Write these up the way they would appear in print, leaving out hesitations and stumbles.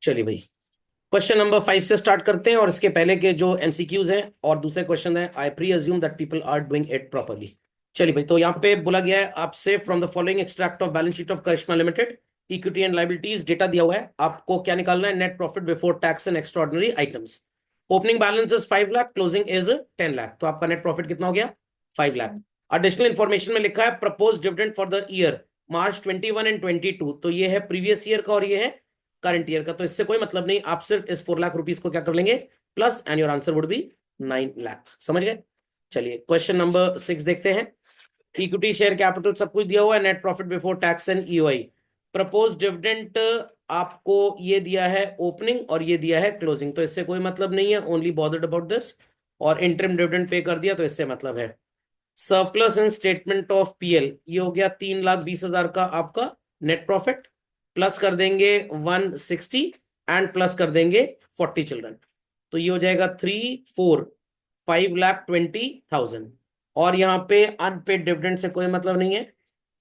चलिए भाई, question number 5 से स्टार्ट करते हैं और इसके पहले के जो एमसीक्यूज हैं और दूसरे क्वेश्चन है, I presume that people are doing it properly. चलिए भाई, तो यहाँ पे बोला गया है आपसे from the following extract of balance sheet of Karishma limited, equity and liabilities data दिया हुआ है, आपको क्या निकालना है? Net profit before tax and extraordinary items. Opening balance is 5 lakh, closing is 10 lakh, तो आपका नेट प्रॉफिट कितना हो गया? 5 लाख। एडिशनल इन्फॉर्मेशन में लिखा है propose dividend for the year March 21 and 22, तो ये है प्रीवियस ईयर का और ये है करंट ईयर का, तो इससे कोई मतलब नहीं, आप सिर्फ इस 4 लाख रुपीज को क्या कर लेंगे? Plus, and your answer would be 9 lakh. समझ गए? चलिए क्वेश्चन नंबर 6 देखते हैं। इक्विटी शेयर कैपिटल सब कुछ दिया हुआ है, net profit before tax and EOI. Propose dividend आपको ये दिया है ओपनिंग और ये दिया है क्लोजिंग, तो इससे कोई मतलब नहीं है, ओनली बॉदर्ड अबाउट दिस। और इंटरिम डिविडेंड पे कर दिया तो इससे मतलब है। Surplus in statement of PL, ये हो गया 3,20,000 का आपका नेट प्रॉफिट, प्लस कर देंगे 160 एंड प्लस कर देंगे 40 चिल्ड्रन, तो ये हो जाएगा 5,20,000। और यहाँ पे अनपेड डिविडेंड से कोई मतलब नहीं है।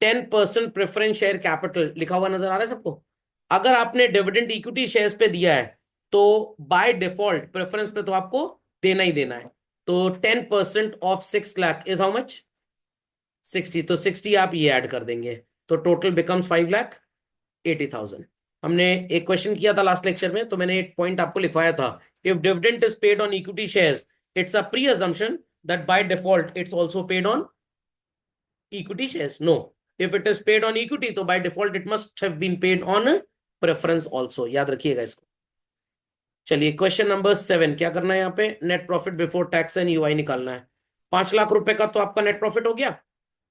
10% प्रेफरेंस शेयर कैपिटल लिखा हुआ नजर आ रहा है सबको? अगर आपने डिविडेंड इक्विटी शेयर्स पे दिया है तो बाय डिफॉल्ट प्रेफरेंस पे तो आपको देना ही देना है। तो 10% of 6 lakh is how much? 60, तो 60 आप ये ऐड कर देंगे, तो टोटल बिकम्स 5,80,000। हमने एक क्वेश्चन किया था लास्ट लेक्चर में, तो मैंने एक पॉइंट आपको लिखवाया था, if dividend is paid on equity shares it's a pre assumption that by default it's also paid on equity shares. No, if it is paid on equity तो by default it must have been paid on preference also, याद रखिएगा इसको। चलिए question number 7, क्या करना है यहाँ पे? Net profit before tax and UI निकालना है। 5 लाख रुपए का तो आपका नेट प्रॉफिट हो गया,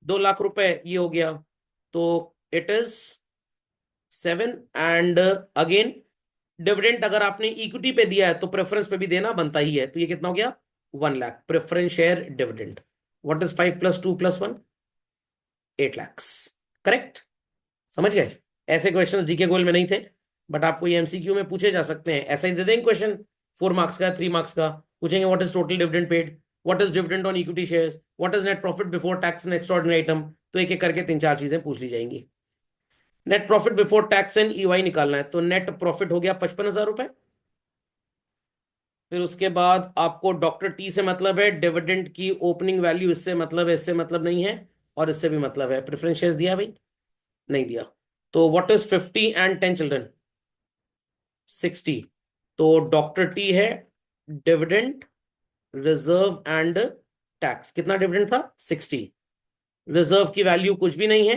2 लाख रुपए ये हो गया, तो it is 7। And again dividend अगर आपने इक्विटी पे दिया है तो प्रेफरेंस पे भी देना बनता ही है, तो ये कितना हो गया? 1 lakh preference share dividend. What is 5 + 2 + 1? 8 lakhs। Correct? समझ गए? ऐसे क्वेश्चंस डीके गोल में नहीं थे, बट आपको ये एमसीक्यू में पूछे जा सकते हैं, ऐसा ही दे देंगे क्वेश्चन। 4 मार्क्स का, 3 मार्क्स का पूछेंगे, what is total dividend paid, what is dividend on equity shares, what is net profit before tax and extraordinary item, तो एक एक करके 3-4 चीजें पूछ ली जाएंगी। Net profit before tax and EY निकालना है, तो नेट प्रॉफिट हो गया 55,000 रुपए। फिर उसके बाद आपको डॉक्टर टी से मतलब है, डिविडेंड की ओपनिंग वैल्यू इससे मतलब है, इससे मतलब नहीं है, और इससे भी मतलब है। प्रेफरेंस शेयर्स दिया भाई? नहीं दिया। तो व्हाट इज 50 एंड 10 चिल्ड्रन? 60। तो डॉक्टर टी है डिविडेंड, रिजर्व एंड टैक्स, कितना डिविडेंड था? 60। रिजर्व की वैल्यू कुछ भी नहीं है,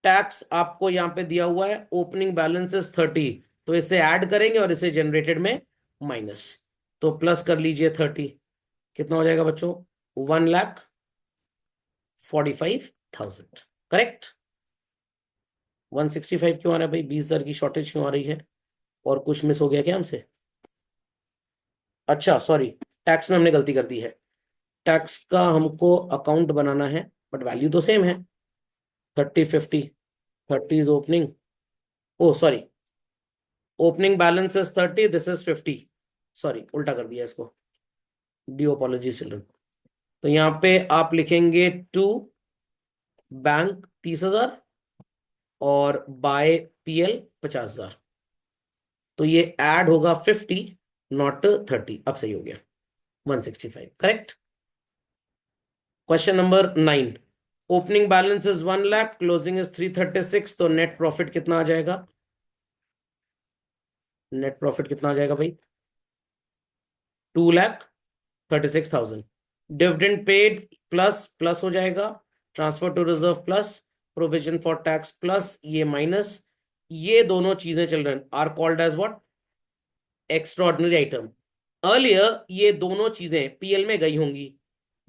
टैक्स आपको यहां पे दिया हुआ है, ओपनिंग बैलेंस इज 30, तो इसे ऐड करेंगे और इसे जनरेटेड में माइनस, तो प्लस कर लीजिए 30, कितना हो जाएगा बच्चों? 1,45,000। करेक्ट? 165 क्यों आ रहा है भाई? 20,000 की शॉर्टेज क्यों आ रही है? और कुछ मिस हो गया क्या हमसे? अच्छा सॉरी, टैक्स में हमने गलती कर दी है। टैक्स का हमको अकाउंट बनाना है, बट वैल्यू तो सेम है, 30, 50। 30 is opening, oh sorry, opening balance is 30, this is 50, sorry उल्टा कर दिया इसको, डी अपॉलॉजी चिल्ड्रन। तो यहाँ पे आप लिखेंगे टू बैंक 30,000 और बाय पीएल 50,000, तो ये ऐड होगा 50, नॉट 30। अब सही हो गया, 165। Correct? Question number 9, opening balance is 1 lakh, closing is 336, तो नेट प्रॉफिट कितना आ जाएगा? नेट प्रॉफिट कितना आ जाएगा भाई? 2,36,000। डिविडेंड पेड प्लस प्लस हो जाएगा, transfer to reserve plus, provision for tax plus, ये माइनस, ये दोनों चीजें children are called as what? Extraordinary item. Earlier ये दोनों चीजें पीएल में गई होंगी,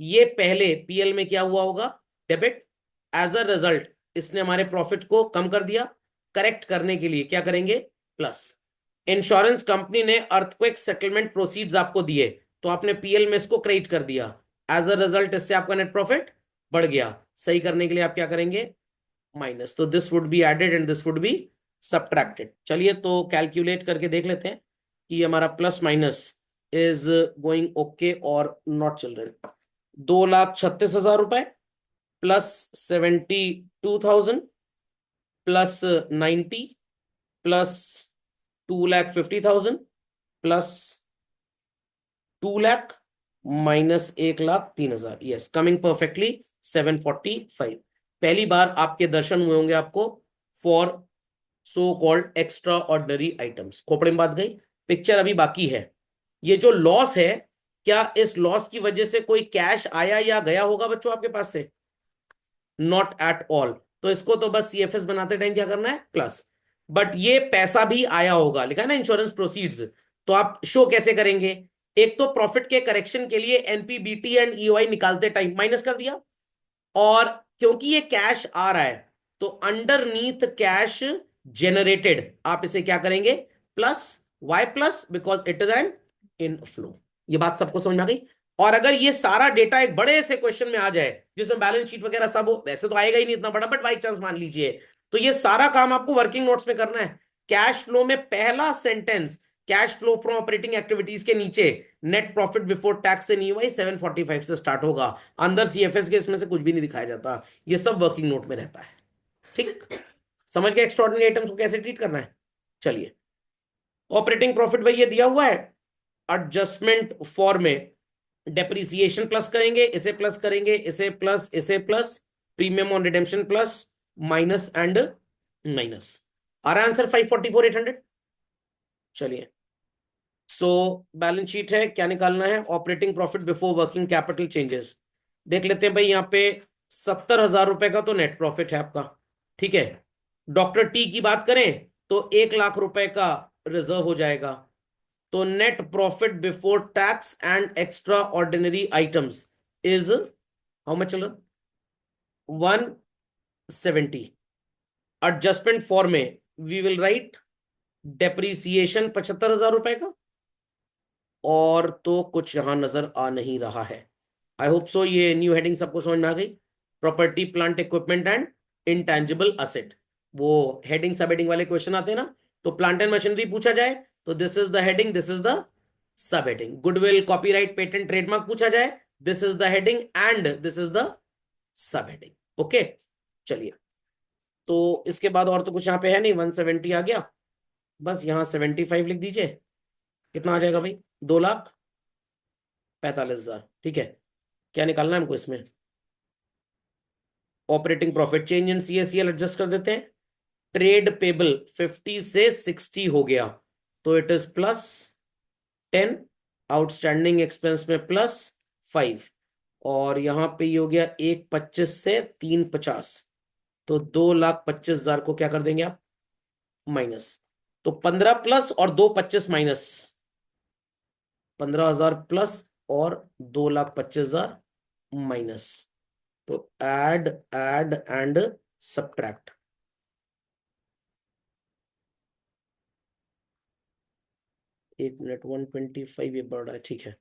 ये पहले पीएल में क्या हुआ होगा? डेबिट। एज अ रिजल्ट इसने हमारे प्रॉफिट को कम कर दिया, करेक्ट करने के लिए क्या करेंगे? प्लस। इंश्योरेंस कंपनी ने अर्थक्वेक सेटलमेंट प्रोसीड्स आपको दिए, तो आपने पीएल में इसको क्रेडिट कर दिया, एज अ रिजल्ट इससे आपका नेट प्रॉफिट बढ़ गया, सही करने के लिए आप क्या करेंगे? माइनस, तो this would be added and this would be subtracted. चलिए तो कैलकुलेट करके देख लेते हैं कि हमारा plus minus is going okay और नॉट चिल्ड्रन। 2,36,000 रुपए plus 72,000 plus 90 plus 2,50,000 plus 2 lakh minus 1,03,000, yes, coming perfectly 745। पहली बार आपके दर्शन हुए होंगे आपको for so called extra ordinary items. खोपड़े में बात गई। पिक्चर अभी बाकी है। ये जो लॉस है, क्या इस लॉस की वजह से कोई कैश आया या गया होगा बच्चों आपके पास से? Not at all. तो इसको तो बस सीएफएस बनाते टाइम क्या करना है, प्लस। बट ये पैसा भी आया होगा, लिखा है ना इंश्योरेंस प्रोसीड्स। तो आप शो कैसे करेंगे? एक तो प्रॉफिट के करेक्शन के लिए एनपीबीटी एंड ईओआई निकालते टाइम माइनस कर दिया, और क्योंकि ये कैश आ रहा है तो अंडरनीथ कैश जनरेटेड आप इसे क्या करेंगे, plus. Why plus? Because it is an inflow. ये बात सबको समझ में आ गई? और अगर ये सारा डेटा एक बड़े से क्वेश्चन में आ जाए जिसमें बैलेंस शीट वगैरह सब हो, वैसे तो आएगा ही नहीं इतना बड़ा, बट बाई चांस मान लीजिए, तो ये सारा काम आपको वर्किंग नोट्स में करना है। कैश फ्लो में पहला sentence, cash flow from operating activities के नीचे net profit before tax and EOI 745 से स्टार्ट होगा। अंदर सीएफएस के इसमें से कुछ भी नहीं दिखाया जाता, ये सब वर्किंग नोट में रहता है। ठीक, समझ गए एक्स्ट्राऑर्डिनरी आइटम्स को कैसे ट्रीट करना है? चलिए, ऑपरेटिंग प्रॉफिट भाई ये दिया हुआ है, एडजस्टमेंट फॉर में डेप्रिसिएशन प्लस करेंगे, इसे प्लस करेंगे, इसे प्लस, इसे plus, premium on redemption plus, minus and minus. आ रहा आंसर 544,800। चलिए, सो बैलेंस शीट है, क्या निकालना है? Operating profit before working capital changes. देख लेते हैं भाई, यहाँ पे 70,000 रुपए का तो नेट प्रॉफिट है आपका, ठीक है। डॉक्टर टी की बात करें तो 1 लाख रुपए का रिजर्व हो जाएगा। तो net profit before tax and extra ordinary items is how much children? 170। Adjustment for में वी विल राइट डेप्रीसिएशन 75,000 रुपए का, और तो कुछ यहां नजर आ नहीं रहा है। आई होप सो ये न्यू हेडिंग सबको समझ में आ गई। Property plant equipment and intangible asset, वो हेडिंग सब हेडिंग वाले क्वेश्चन आते हैं ना, तो प्लांट एंड मशीनरी पूछा जाए तो this is the heading, this is the sub heading. Goodwill, copyright, patent, trademark पूछा जाए, this is the heading and this is the sub heading. Okay, चलिए, तो इसके बाद और तो कुछ यहाँ पे है नहीं। 170 आ गया, बस यहाँ 75 लिख दीजिए। कितना आ जाएगा भाई? 2,45,000, ठीक है। क्या निकालना है हमको इसमें? Operating profit, change in CACL adjust कर देते हैं। ट्रेड पेबल 50 से 60 हो गया, तो इट इज +10। आउटस्टैंडिंग एक्सपेंस में +5, और यहां पे ये हो गया 1,25 से 3,50, तो 2,25,000 को क्या कर देंगे आप, माइनस। तो 15 प्लस और 2,25 माइनस, 15,000 प्लस और 2,25,000 माइनस। तो ऐड ऐड एंड सब्ट्रैक्ट। एक मिनट, 125 ये बढ़ रहा है, ठीक है।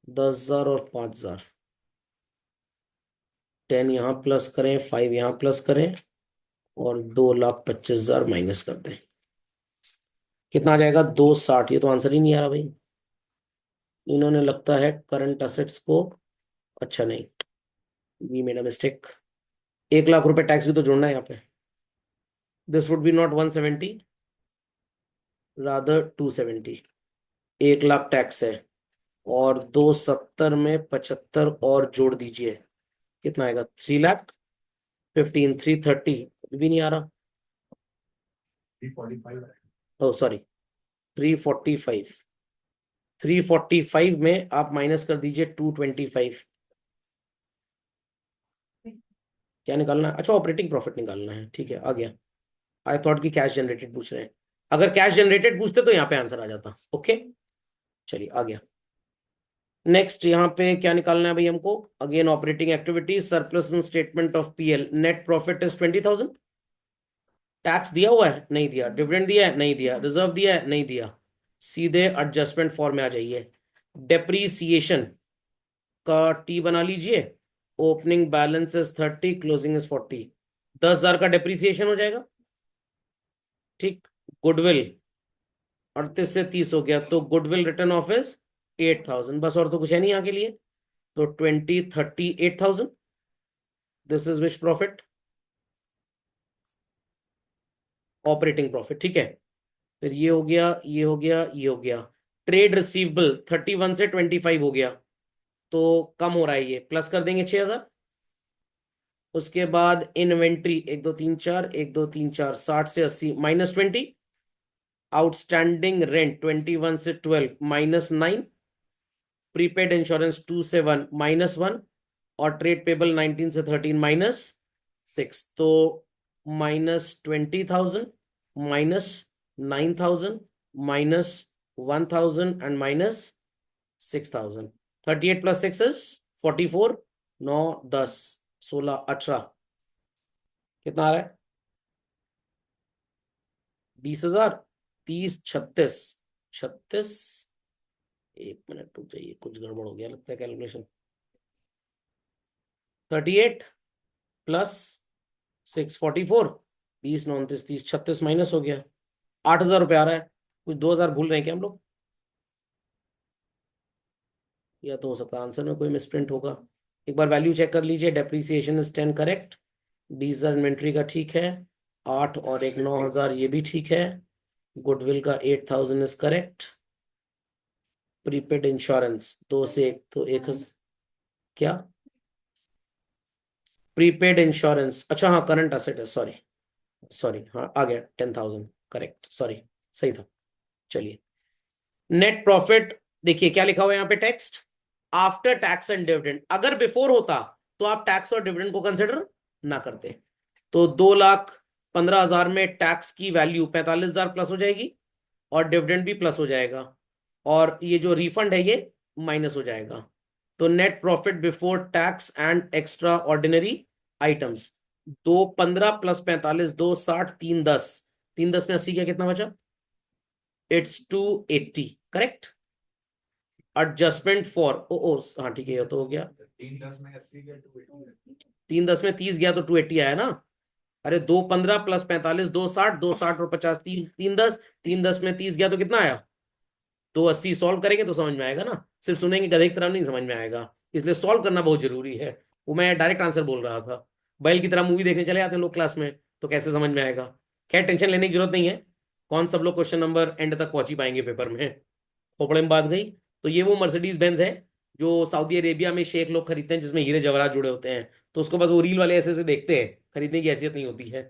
10,000 और 5,000, 10 यहाँ प्लस करें, 5 यहाँ प्लस करें, और 2,25,000 माइनस कर दें। कितना आ जाएगा? 260। ये तो आंसर ही नहीं आ रहा भाई। इन्होंने लगता है करंट असेट्स को, अच्छा नहीं, we made a mistake. 1 lakh रुपए टैक्स भी तो जोड़ना है यहाँ पे। This would be not 170, rather 270। 1 lakh tax है, और 270 में 75 और जोड़ दीजिए, कितना आएगा? 3,15,, 330 भी नहीं आ रहा। 345, ओ सॉरी, 345। 345 में आप माइनस कर दीजिए 225। क्या निकालना है? अच्छा, ऑपरेटिंग प्रॉफिट निकालना है, ठीक है, आ गया। आई थॉट कि कैश जनरेटेड पूछ रहे हैं। अगर कैश जनरेटेड पूछते तो यहाँ पे आंसर आ जाता। ओके, चलिए, आ गया। नेक्स्ट यहाँ पे क्या निकालना है भाई हमको? Again operating activities, surplus in statement of PL, net profit is 20,000। Tax दिया हुआ है? नहीं दिया। डिविडेंड दिया है? नहीं दिया। रिजर्व दिया है? नहीं दिया। सीधे एडजस्टमेंट फॉर्म में आ जाइए। डेप्रीसिएशन का टी बना लीजिए। Opening balance is 30, closing is 40। 10,000 का डेप्रीसिएशन हो जाएगा, ठीक। गुडविल 38 से 30 हो गया, तो गुडविल रिटर्न ऑफ इज 8,000, बस, और तो कुछ है नहीं आगे लिए। तो 20, 30, 8,000, this is which profit? Operating profit, ठीक है। फिर ये हो गया, ये हो गया, ये हो गया। ट्रेड रिसीवेबल 31 से 25 हो गया, तो कम हो रहा है, ये प्लस कर देंगे 6,000। उसके बाद इन्वेंट्री 1 2 3 4, 1 2 3 4, 60 से 80 -20। आउटस्टैंडिंग रेंट 21 से 12 -9। प्रीपेड इंश्योरेंस 2 से 1 -1। और ट्रेड पेबल 19 से 13 -6। तो -20,000, -9,000, -1,000 एंड -6,000। 38 + 6 इज 44। 9 10 16 18 कितना आ रहा है? 20,000। 30 36 36। एक मिनट रुक जाइए, कुछ गड़बड़ हो गया लगता है कैलकुलेशन। 38 + 6 44। 20 9 29 30 36 माइनस हो गया। 8,000 रुपये आ रहा है। कुछ 2,000 भूल रहे हैं क्या हम लोग? या तो हो सकता है आंसर में कोई मिसप्रिंट होगा। एक बार वैल्यू चेक कर लीजिए। Depreciation is 10 correct. 20,000 इन्वेंट्री का ठीक है। 8 और एक 9,000 ये भी ठीक है। गुडविल का 8,000 इज करेक्ट। प्रीपेड इंश्योरेंस 2 से 1 तो 1,000। क्या? प्रीपेड इंश्योरेंस, अच्छा हाँ करंट असेट है, सॉरी। सॉरी, हाँ आ गया 10,000 करेक्ट, सॉरी। सही था। चलिए, नेट प्रॉफिट देखिए क्या लिखा हुआ है यहाँ पे text. After tax and dividend. अगर बिफोर होता तो आप टैक्स और डिविडेंड को कंसिडर ना करते। तो 2,15,000 में टैक्स की वैल्यू 45,000 प्लस हो जाएगी, और डिविडेंड भी प्लस हो जाएगा, और ये जो रिफंड है ये माइनस हो जाएगा। तो net profit before tax and extra ordinary items 215 + 45 260 310। 310 में 80 क्या कितना बचा? It's 280 correct. एडजस्टमेंट फॉर ओ ओ हाँ ठीक है, ये तो हो गया। 310 में 30 गया तो 280 आया ना। अरे 215 + 45 260 260 और 50 30 310। 310 में 30 गया तो कितना आया? 280। सॉल्व करेंगे तो समझ में आएगा ना, सिर्फ सुनेंगे गधे की तरह नहीं समझ में आएगा। इसलिए सॉल्व करना बहुत जरूरी है। वो मैं डायरेक्ट आंसर बोल रहा था। बैल की तरह मूवी देखने चले जाते हैं लोग क्लास में, तो कैसे समझ में आएगा? खैर टेंशन लेने की जरूरत नहीं है। कौन सब लोग क्वेश्चन नंबर एंड तक पहुंच ही पाएंगे पेपर में। खोपड़े में बात गई। तो ये वो मर्सिडीज बेंज है जो सऊदी अरेबिया में शेख लोग खरीदते हैं, जिसमें हीरे जवाहरात जुड़े होते हैं। तो उसको बस वो रील वाले ऐसे ऐसे देखते हैं, खरीदने की हैसियत नहीं होती है।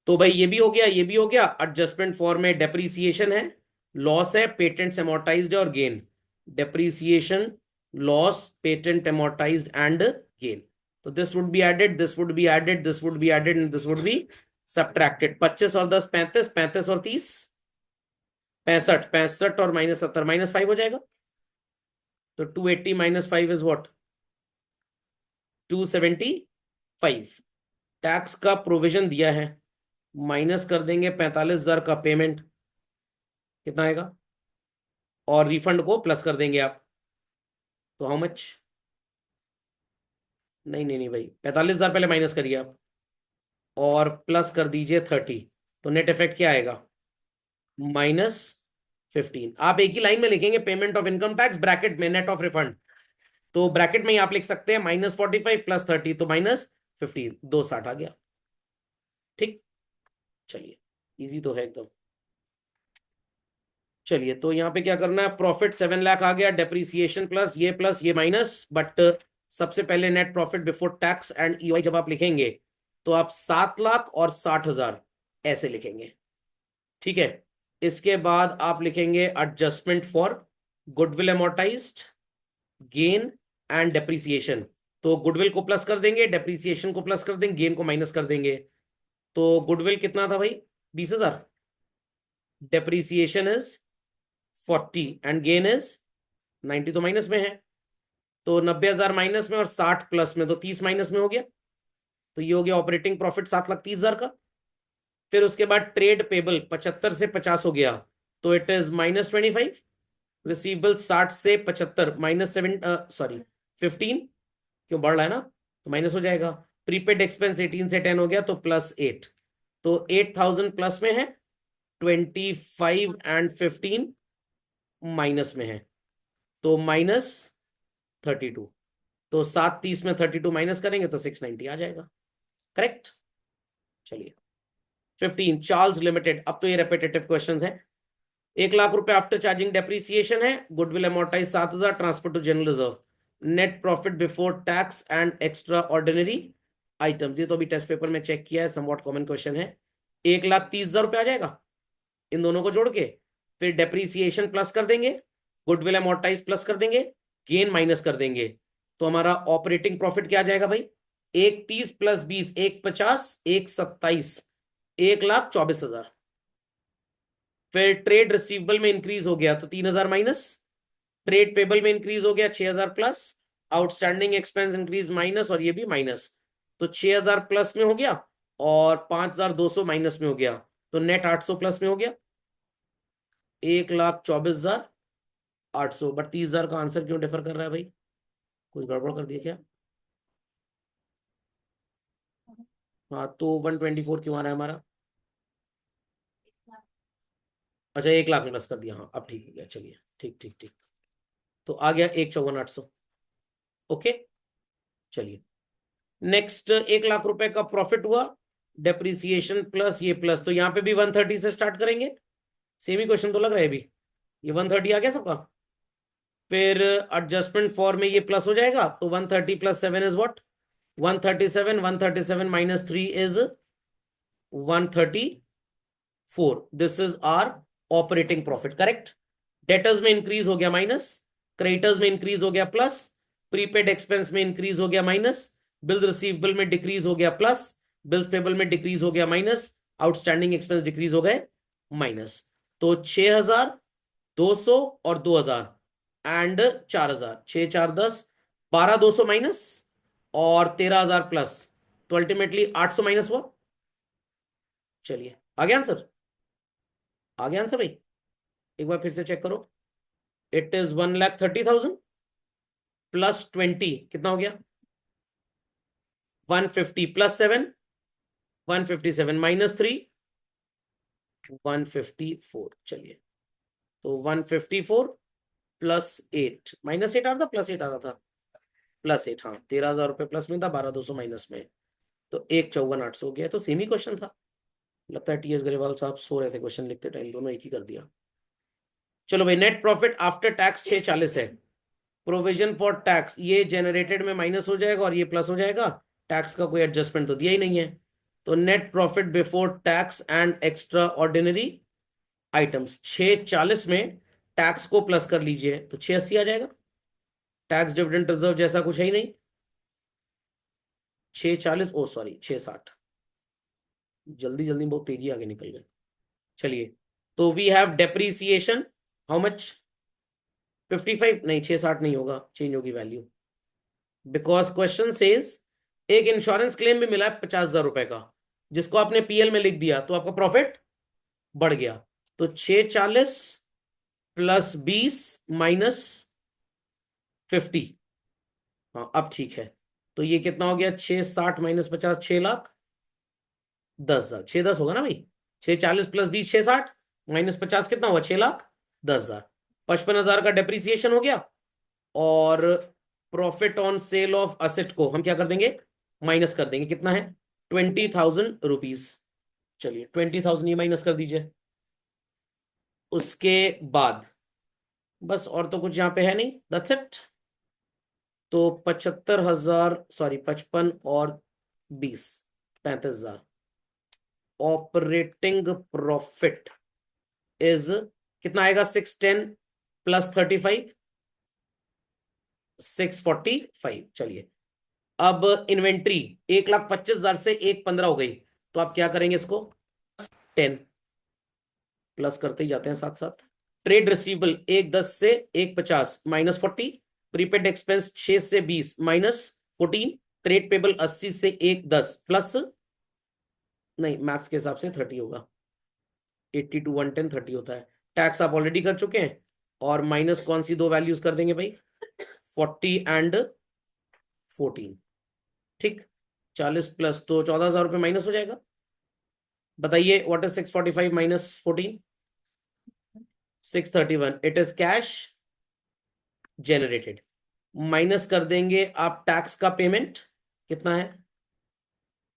तो भाई ये भी हो गया, ये भी हो गया। एडजस्टमेंट फॉर में डेप्रीसिएशन है, लॉस है, पेटेंट एमोर्टाइज्ड है, और gain. Depreciation, loss, patent amortized and gain. तो this would be added, this would be added, this would be added and this would be subtracted. 25 और 10 35, 35 और 30 65, 65 और -70 -5 हो जाएगा। तो 280 -5 इज व्हाट? 275। टैक्स का प्रोविजन दिया है, माइनस कर देंगे 45,000 का पेमेंट, कितना आएगा? और रिफंड को प्लस कर देंगे आप, तो हाउ मच? नहीं नहीं नहीं भाई, 45,000 पहले माइनस करिए आप, और प्लस कर दीजिए 30। तो नेट इफेक्ट क्या आएगा? -15। आप एक ही लाइन में लिखेंगे payment of income tax, bracket में नेट ऑफ रिफंड। तो ब्रैकेट में ही आप लिख सकते हैं -45 + 30, तो -15। 260 आ गया। ठीक। चलिए, इजी तो है एकदम। चलिए, तो यहाँ पे क्या करना है? प्रॉफिट 7 लाख आ गया, डेप्रीसिएशन प्लस ये माइनस, बट सबसे पहले net profit before tax and EY जब आप लिखेंगे तो आप 7,60,000 ऐसे लिखेंगे। ठीक है। इसके बाद आप लिखेंगे adjustment for goodwill amortized, gain and depreciation. तो गुडविल को प्लस कर देंगे, डेप्रीसिएशन को प्लस कर देंगे, गेन को माइनस कर देंगे। तो गुडविल कितना था भाई? 20,000। Depreciation is 40 and gain is 90, तो माइनस में है। तो 90,000 माइनस में और 60 प्लस में, तो 30 माइनस में हो गया। तो ये हो गया ऑपरेटिंग प्रॉफिट 7,30,000 का। फिर उसके बाद ट्रेड पेबल 75 से 50 हो गया, तो इट इज -25। रिसीवेबल 60 से 75 -7, सॉरी 15, क्यों बढ़ रहा है ना, तो माइनस हो जाएगा। प्रीपेड एक्सपेंस 18 से 10 हो गया, तो +8। तो 8,000 प्लस में है, 25 एंड 15 माइनस में है, तो -32। तो 730 में 32 माइनस करेंगे तो 690 आ जाएगा। करेक्ट। चलिए, 15 चार्ल्स लिमिटेड। अब तो ये रेपिटेटिव क्वेश्चंस हैं। 1 लाख रुपए आफ्टर चार्जिंग डेप्रीसिएशन है, goodwill amortise 7,000, transfer to general reserve, net profit before tax and extra ordinary items. ये तो अभी टेस्ट पेपर में चेक किया है, समवॉट कॉमन क्वेश्चन है। 1,30,000 रुपये आ जाएगा इन दोनों को जोड़ के, फिर डेप्रीसिएशन प्लस कर देंगे, गुडविल अमोर्टाइज प्लस कर देंगे, गेन माइनस कर देंगे, तो हमारा ऑपरेटिंग प्रॉफिट क्या आ जाएगा भाई? 1,30 प्लस 20, 1,50, 1,27, 1,24,000। फिर ट्रेड रिसीवेबल में इंक्रीज हो गया तो 3,000 माइनस, ट्रेड पेबल में इंक्रीज हो गया 6,000 plus, outstanding expense increase minus, और ये भी माइनस, तो 6,000 प्लस में हो गया और 5,200 माइनस में हो गया, तो नेट 800 प्लस में हो गया, 1,24,800। बट 30,000 का आंसर क्यों डिफर कर रहा है भाई? कुछ गड़बड़ कर दिया क्या? हाँ, तो 124 क्यों आ रहा है हमारा? अच्छा, 1 लाख में प्लस कर दिया, हाँ अब ठीक हो गया, चलिए ठीक ठीक ठीक। तो आ गया 1,54,800। ओके, चलिए नेक्स्ट। 1 लाख रुपए का प्रॉफिट हुआ, डेप्रीसिएशन प्लस ये प्लस, तो यहाँ पे भी 130 से स्टार्ट करेंगे। सेम ही क्वेश्चन तो लग रहा है अभी। ये 130 आ गया सबका। फिर एडजस्टमेंट फॉर में ये प्लस हो जाएगा, तो 130 plus 7 is what? 137, 137 minus 3 is 134। This is our operating profit, correct. Debtors में इंक्रीज हो गया माइनस, क्रेडिटर्स में इंक्रीज हो गया प्लस, प्रीपेड एक्सपेंस में इंक्रीज हो गया माइनस, बिल रिसीवेबल में डिक्रीज हो गया प्लस, बिल्स पेबल में डिक्रीज हो गया माइनस, आउटस्टैंडिंग एक्सपेंस डिक्रीज हो गए माइनस। तो 6,200 और 2,000 एंड 4,000, 6, 4, 10, 12,200 माइनस और 13,000 प्लस, तो अल्टीमेटली 800 माइनस हुआ। चलिए आ गया आंसर, आ गया आंसर भाई। एक बार फिर से चेक करो। इट इज 1,30,000 प्लस 20 कितना हो गया? 150 प्लस 7, 157 माइनस 3, 154। चलिए, तो 154 प्लस 8, माइनस 8 आ रहा था, प्लस 8 आ रहा था, प्लस 8, हाँ 13,000 रुपये प्लस में था, 12,200 माइनस में, तो 1,54,800 हो गया। तो सेम ही क्वेश्चन था। लगता है टीएस ग्रेवाल साहब सो रहे थे क्वेश्चन लिखते टाइम, दोनों एक ही कर दिया। चलो भाई, नेट प्रॉफिट आफ्टर टैक्स 640 है। प्रोविजन फॉर टैक्स ये जनरेटेड में माइनस हो जाएगा और ये प्लस हो जाएगा, टैक्स का कोई एडजस्टमेंट तो दिया ही नहीं है। तो net profit before tax and extra ordinary items 640 में टैक्स को प्लस कर लीजिए तो 680 आ जाएगा। टैक्स डिविडेंड रिजर्व जैसा कुछ है ही नहीं। 640, ओ सॉरी 660, जल्दी जल्दी बहुत तेजी आगे निकल गए। चलिए, तो we have depreciation how much? 55 नहीं, 660 नहीं होगा, चेंज होगी वैल्यू, बिकॉज क्वेश्चन सेज एक इंश्योरेंस क्लेम भी मिला है 50,000 रुपए का, जिसको आपने पीएल में लिख दिया तो आपका प्रॉफिट बढ़ गया। तो 640 प्लस 20 माइनस 50, हाँ अब ठीक है। तो ये कितना हो गया? 660 माइनस 50, 6,10,000, 610 होगा ना भाई? 640 प्लस 20, 660 माइनस 50 कितना हुआ? 6,10,000। 55,000 का डेप्रीसिएशन हो गया, और profit on sale of asset को हम क्या कर देंगे? माइनस कर देंगे। कितना है? 20,000 रुपीज। चलिए 20,000 ये माइनस कर दीजिए। उसके बाद बस और तो कुछ यहाँ पे है नहीं, दैट्स इट। तो 75,000, सॉरी 55 और 20, 35,000। ऑपरेटिंग प्रॉफिट इज कितना आएगा? 610 प्लस 35, 645। चलिए, अब इन्वेंट्री 1,25,000 से 1,15 हो गई, तो आप क्या करेंगे? इसको 10 प्लस करते ही जाते हैं साथ साथ। ट्रेड रिसीवेबल 1,10 से 1,50 माइनस 40, प्रीपेड एक्सपेंस 6 से 20 माइनस 14, ट्रेड पेबल 80 से 1,10 प्लस, नहीं मैथ्स के हिसाब से 30 होगा, 80 टू 110 30 होता है। टैक्स आप ऑलरेडी कर चुके हैं, और माइनस कौन सी दो वैल्यूज कर देंगे भाई? 40 एंड 14। ठीक, 40 प्लस तो 14,000 रुपये माइनस हो जाएगा। बताइए what is 645 minus 14? 631। It is cash generated. Minus कर देंगे आप टैक्स का पेमेंट, कितना है?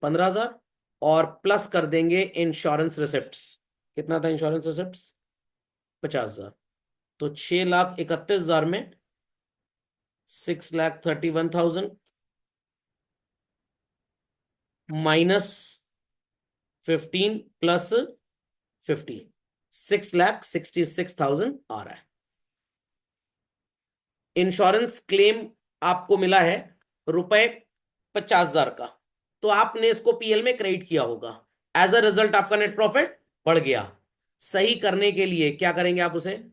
15,000, और प्लस कर देंगे इंश्योरेंस रिसिप्ट्स। कितना था इंश्योरेंस रिसिप्ट्स? 50,000। तो 6,31,000 में 6,31,000 माइनस 15 प्लस 50, 6,66,000 आ रहा है। इंश्योरेंस क्लेम आपको मिला है रुपए 50,000 का, तो आपने इसको पीएल में क्रेडिट किया होगा। एज अ रिजल्ट आपका नेट प्रॉफिट बढ़ गया। सही करने के लिए क्या करेंगे आप उसे?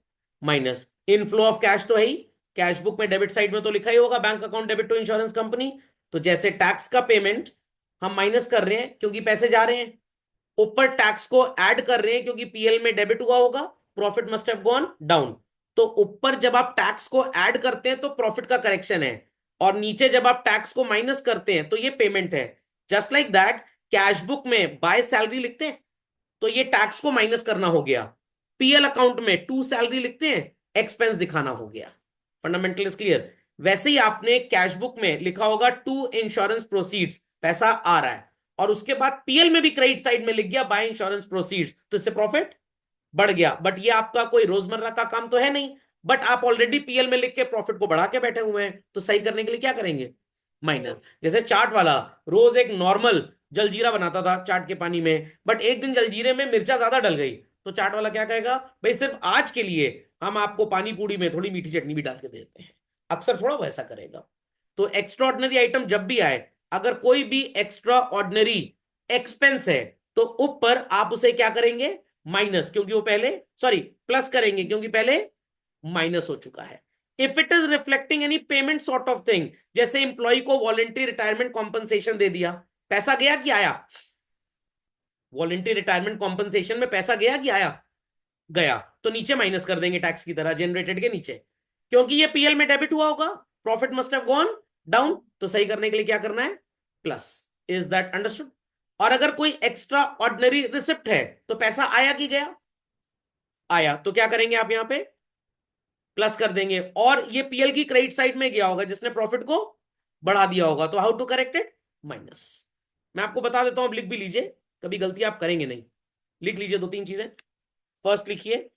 माइनस। इनफ्लो ऑफ कैश तो है ही, कैश बुक में डेबिट साइड में तो लिखा ही होगा bank account debit to insurance company. तो जैसे टैक्स का पेमेंट हम माइनस कर रहे हैं क्योंकि पैसे जा रहे हैं, ऊपर टैक्स को ऐड कर रहे हैं क्योंकि पीएल में डेबिट हुआ होगा, profit must have gone down. तो ऊपर जब आप टैक्स को ऐड करते हैं तो प्रॉफिट का करेक्शन है, और नीचे जब आप टैक्स को माइनस करते हैं तो ये पेमेंट है। Just like that, cash book में बाय सैलरी लिखते हैं तो ये टैक्स को माइनस करना हो गया। पीएल अकाउंट में टू सैलरी लिखते हैं, एक्सपेंस दिखाना हो गया। Fundamental is clear. वैसे ही आपने कैश बुक में लिखा होगा टू इंश्योरेंस प्रोसीड्स, पैसा आ रहा है, और उसके बाद पीएल में भी क्रेडिट साइड में लिख गया बाय इंश्योरेंस प्रोसीड्स, तो इससे प्रॉफिट बढ़ गया। बट ये आपका कोई रोजमर्रा का काम तो है नहीं, बट आप ऑलरेडी पीएल में लिख के प्रॉफिट को बढ़ा के बैठे हुए हैं, तो सही करने के लिए क्या करेंगे? माइनस। जैसे चाट वाला रोज एक नॉर्मल जलजीरा बनाता था चाट के पानी में, बट एक दिन जलजीरे में मिर्चा ज्यादा डल गई, तो चाट वाला क्या कहेगा? भाई सिर्फ आज के लिए हम आपको पानी पूरी में थोड़ी मीठी चटनी भी डाल के देते हैं। अक्सर थोड़ा वैसा करेगा। तो एक्स्ट्रा ऑर्डिनरी आइटम जब भी आए, अगर कोई भी एक्स्ट्रा ऑर्डिनरी एक्सपेंस है, तो ऊपर आप उसे क्या करेंगे? माइनस, क्योंकि वो पहले, सॉरी प्लस करेंगे क्योंकि पहले माइनस हो चुका है। If it is reflecting any payment sort of thing, जैसे इंप्लॉय को वॉलंटरी रिटायरमेंट कॉम्पनसेशन दे दिया, पैसा गया कि आया? वॉलंटरी रिटायरमेंट कॉम्पनसेशन में पैसा गया कि आया? गया। तो नीचे माइनस कर देंगे टैक्स की तरह, जनरेटेड के नीचे, क्योंकि ये पीएल में डेबिट हुआ होगा, profit must have gone down. तो सही करने के लिए क्या करना है? प्लस। Is that understood? और अगर कोई एक्स्ट्रा ऑर्डिनरी रिसिप्ट है तो पैसा आया कि गया? आया। तो क्या करेंगे आप यहां पे? प्लस कर देंगे, और ये पीएल की क्रेडिट साइड में गया होगा जिसने प्रॉफिट को बढ़ा दिया होगा। तो how to correct it? Minus. मैं आपको बता देता हूं, अब लिख भी लीजिए, कभी गलती आप करेंगे नहीं। लिख लीजिए दो तीन चीजें। फर्स्ट लिखिए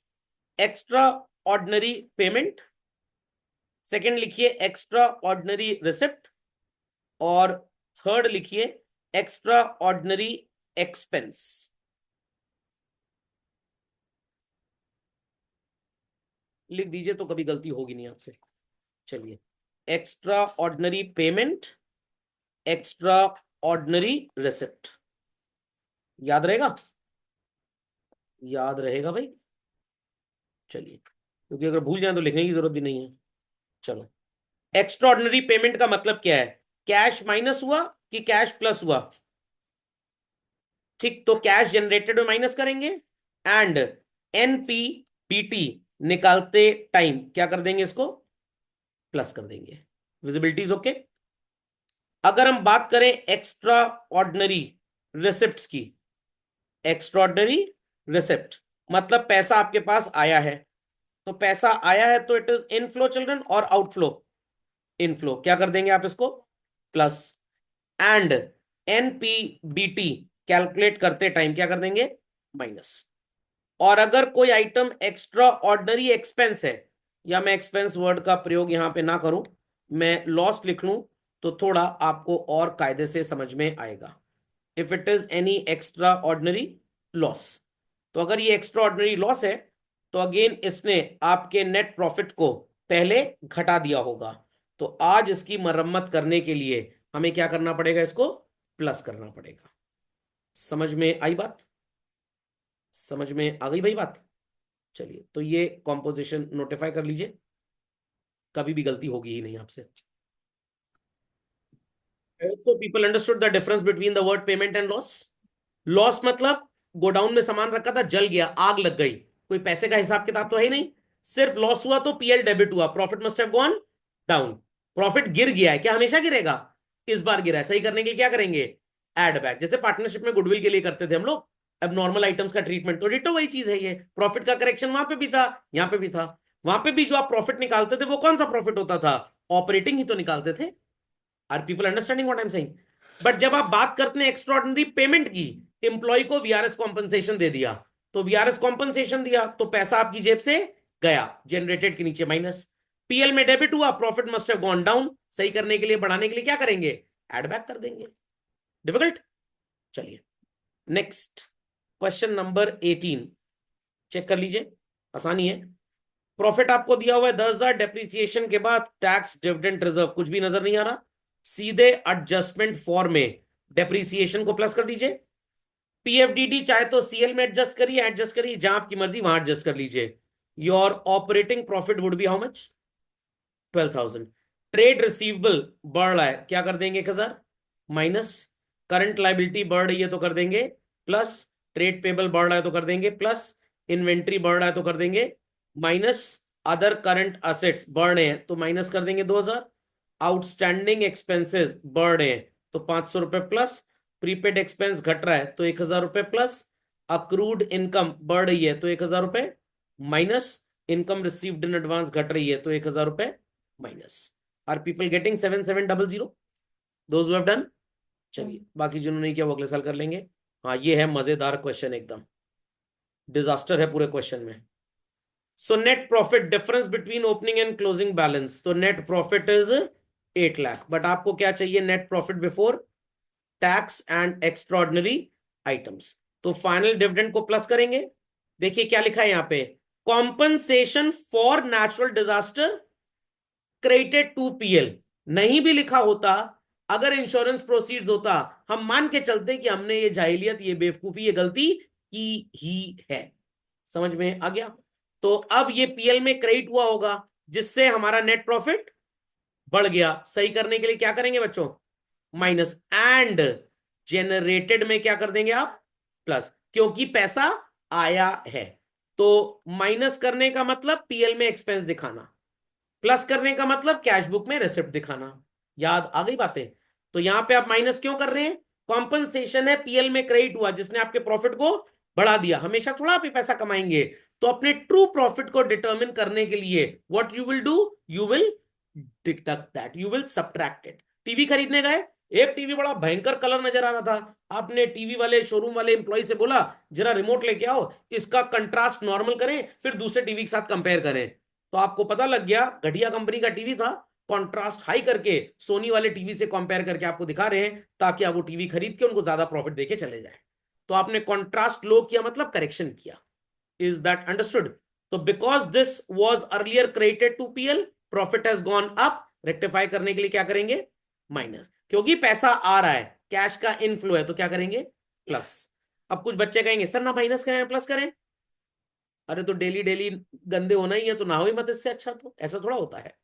एक्स्ट्रा ऑर्डिनरी पेमेंट, सेकंड लिखिए एक्स्ट्रा ऑर्डिनरी रिसिप्ट, और थर्ड लिखिए एक्स्ट्रा ऑर्डिनरी एक्सपेंस। लिख दीजिए तो कभी गलती होगी नहीं आपसे। चलिए, extra ordinary payment, extra ordinary receipt. याद रहेगा? याद रहेगा भाई? चलिए, क्योंकि अगर भूल जाए तो लिखने की जरूरत भी नहीं है। चलो, एक्स्ट्रा ऑर्डिनरी पेमेंट का मतलब क्या है? कैश माइनस हुआ कि कैश प्लस हुआ? ठीक, तो कैश जनरेटेड में माइनस करेंगे, एंड एनपीबीटी निकालते टाइम क्या कर देंगे? इसको प्लस कर देंगे। Visibilities okay? अगर हम बात करें एक्स्ट्रा ऑर्डिनरी रिसिप्ट्स की, एक्स्ट्रा ऑर्डिनरी रिसिप्ट मतलब पैसा आपके पास आया है, तो पैसा आया है तो इट इज इनफ्लो चिल्ड्रन, और आउटफ्लो इनफ्लो। क्या कर देंगे आप इसको? प्लस। एंड एनपीबीटी कैलकुलेट करते टाइम क्या कर देंगे? माइनस। और अगर कोई आइटम एक्स्ट्रा ऑर्डिनरी एक्सपेंस है, या मैं एक्सपेंस वर्ड का प्रयोग यहां पे ना करूं, मैं लॉस लिख लूं, तो थोड़ा आपको और कायदे से समझ में आएगा। If it is any extra ordinary loss, तो अगर ये एक्स्ट्रा ऑर्डिनरी लॉस है, तो अगेन इसने आपके नेट प्रॉफिट को पहले घटा दिया होगा। तो आज इसकी मरम्मत करने के लिए हमें क्या करना पड़ेगा? इसको प्लस करना पड़ेगा। समझ में आई बात? समझ में आ गई भाई बात? चलिए, तो ये कॉम्पोजिशन नोटिफाई कर लीजिए, कभी भी गलती होगी ही नहीं आपसे। Also people understood the difference between the word payment and loss. Loss मतलब गोडाउन में सामान रखा था, जल गया, आग लग गई, कोई पैसे का हिसाब किताब तो है ही नहीं, सिर्फ लॉस हुआ तो पीएल डेबिट हुआ, profit must have gone down. Profit गिर गया है, क्या हमेशा गिरेगा? इस बार गिरा है, सही करने के लिए क्या करेंगे? Add back. जैसे पार्टनरशिप में गुडविल के लिए करते थे हम लोग, अब नॉर्मल आइटम्स का ट्रीटमेंट, तो डिटो वही चीज है। ये प्रॉफिट का करेक्शन वहां पे भी था, यहाँ पे भी था। वहां पे भी जो आप प्रॉफिट निकालते थे वो कौन सा प्रॉफिट होता था? ऑपरेटिंग ही तो निकालते थे। Are people understanding what I am saying? But जब आप बात करते हैं एक्स्ट्राऑर्डिनरी पेमेंट की, एम्प्लॉय को वीआरएस कॉम्पनसेशन दे दिया, तो वीआरएस कॉम्पनसेशन दिया तो पैसा आपकी जेब से गया, जनरेटेड के नीचे माइनस। पीएल में डेबिट हुआ, profit must have gone down, सही करने के लिए, बढ़ाने के लिए क्या करेंगे, एड बैक कर देंगे। डिफिकल्ट? चलिए नेक्स्ट क्वेश्चन नंबर 18 चेक कर लीजिए, आसानी है। प्रॉफिट आपको दिया हुआ है 10,000, डेप्रिसिएशन के बाद टैक्स डिविडेंड रिजर्व कुछ भी नजर नहीं आ रहा, सीधे एडजस्टमेंट फॉर में डेप्रिसिएशन को प्लस कर दीजिए। पीएफडीडी चाहे तो सीएल में एडजस्ट करिए जहां आपकी मर्जी वहां एडजस्ट कर लीजिए। Your operating profit would be how much, 12,000। Trade receivable बढ़ रहा है, क्या कर देंगे 1,000 माइनस। करंट लाइबिलिटी बढ़ रही है तो कर देंगे प्लस। ट्रेड पेबल बढ़ रहा है तो कर देंगे प्लस। इन्वेंट्री बढ़ रहा है तो कर देंगे माइनस। अदर करंट असेट्स बढ़ रहे हैं तो माइनस कर देंगे 2,000। आउटस्टैंडिंग एक्सपेंसेस बढ़ रहे हैं तो 500 रुपए प्लस। प्रीपेड एक्सपेंस घट रहा है तो 1,000 रुपए प्लस। अक्रूड इनकम बढ़ रही है तो 1,000 रुपए minus. Income received in advance घट रही है तो 1,000 रुपए minus. Are people getting 7700? Those who have done. चलिए बाकी जिन्होंने नहीं किया वो अगले साल कर लेंगे। हाँ ये है मजेदार क्वेश्चन, एकदम डिजास्टर है पूरे क्वेश्चन में। So net profit difference between opening and closing balance, तो net profit is 8 lakh, but आपको क्या चाहिए, net profit before tax and extraordinary items. तो फाइनल डिविडेंड को प्लस करेंगे। देखिए क्या लिखा है यहां पे, compensation for natural disaster credited to PL. नहीं भी लिखा होता, अगर इंश्योरेंस प्रोसीड्स होता, हम मान के चलते कि हमने ये जाहिलियत, ये बेवकूफी, ये गलती की ही है। समझ में आ गया? तो अब ये पीएल में क्रेडिट हुआ होगा जिससे हमारा नेट प्रॉफिट बढ़ गया। सही करने के लिए क्या करेंगे बच्चों, माइनस। एंड जेनरेटेड में क्या कर देंगे आप, प्लस, क्योंकि पैसा आया है। तो माइनस करने का मतलब पीएल में एक्सपेंस दिखाना, प्लस करने का मतलब कैश बुक में रिसिप्ट दिखाना। याद आ गई बातें? तो यहां पे आप माइनस क्यों कर रहे हैं, कॉम्पनसेशन है, पीएल में क्रेडिट हुआ जिसने आपके प्रॉफिट को बढ़ा दिया। हमेशा थोड़ा आप पैसा कमाएंगे, तो अपने ट्रू प्रॉफिट को डिटरमिन करने के लिए what you will do, you will deduct that, you will subtract it. TV खरीदने गए, एक टीवी बड़ा भयंकर कलर नजर आ रहा था, आपने टीवी वाले शोरूम वाले एम्प्लॉय से बोला जरा रिमोट लेके आओ, इसका कंट्रास्ट नॉर्मल करें, फिर दूसरे टीवी के साथ कंपेयर करें। तो आपको पता लग गया घटिया कंपनी का टीवी था, कॉन्ट्रास्ट हाई करके सोनी वाले टीवी से कंपेयर करके आपको दिखा रहे हैं ताकि आप वो टीवी खरीद के उनको ज्यादा प्रॉफिट देके चले जाए। तो आपने कॉन्ट्रास्ट लो किया, मतलब करेक्शन किया। Is that understood? तो because this was earlier credited to PL, profit has gone up, rectify करने के लिए क्या करेंगे, माइनस। क्योंकि पैसा आ रहा है, कैश का इनफ्लो है, तो क्या करेंगे, प्लस। अब कुछ बच्चे कहेंगे सर ना माइनस करें प्लस करें, अरे तो डेली डेली गंदे होना ही है तो ना हो ही मत, इससे अच्छा तो ऐसा थोड़ा होता है।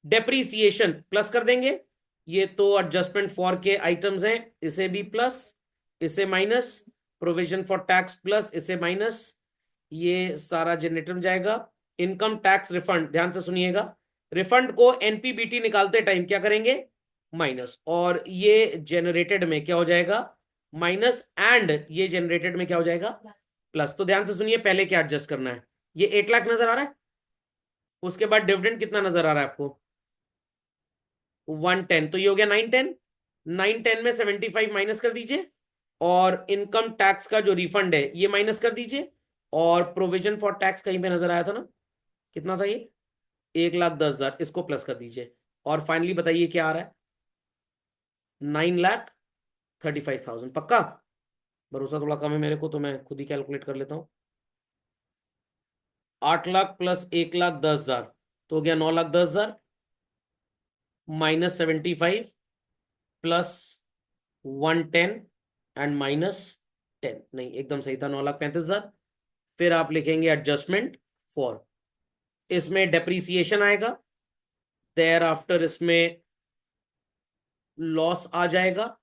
डेप्रीसिएशन प्लस कर देंगे, ये तो एडजस्टमेंट फॉर के आइटम्स हैं, इसे भी प्लस, इसे minus. Provision for tax plus, इसे माइनस, ये सारा जनरेटर में जाएगा। इनकम टैक्स रिफंड, ध्यान से सुनिएगा, रिफंड को एनपीबीटी निकालते टाइम क्या करेंगे, माइनस। और ये जनरेटेड में क्या हो जाएगा, माइनस। एंड ये जनरेटेड में क्या हो जाएगा, प्लस। तो ध्यान से सुनिए, पहले क्या एडजस्ट करना है, ये 8 लाख नजर आ रहा है, उसके बाद डिविडेंड कितना नजर आ रहा है आपको, 110, तो ये हो गया 910। 910 में 75 माइनस कर दीजिए, और इनकम टैक्स का जो रिफंड है ये माइनस कर दीजिए, और प्रोविजन फॉर टैक्स कहीं पे नजर आया था ना, कितना था ये, 1,10,000, इसको प्लस कर दीजिए। और फाइनली बताइए क्या आ रहा है, 9,35,000। पक्का? भरोसा थोड़ा कम है मेरे को, तो मैं खुद ही कैलकुलेट कर लेता हूं। 8 लाख प्लस 1,10,000 तो हो गया 9,10,000, -75 प्लस 110 एंड -10, नहीं एकदम सही था, 9,35,000। फिर आप लिखेंगे एडजस्टमेंट फॉर, इसमें डेप्रीसिएशन आएगा, देयर आफ्टर इसमें लॉस आ जाएगा,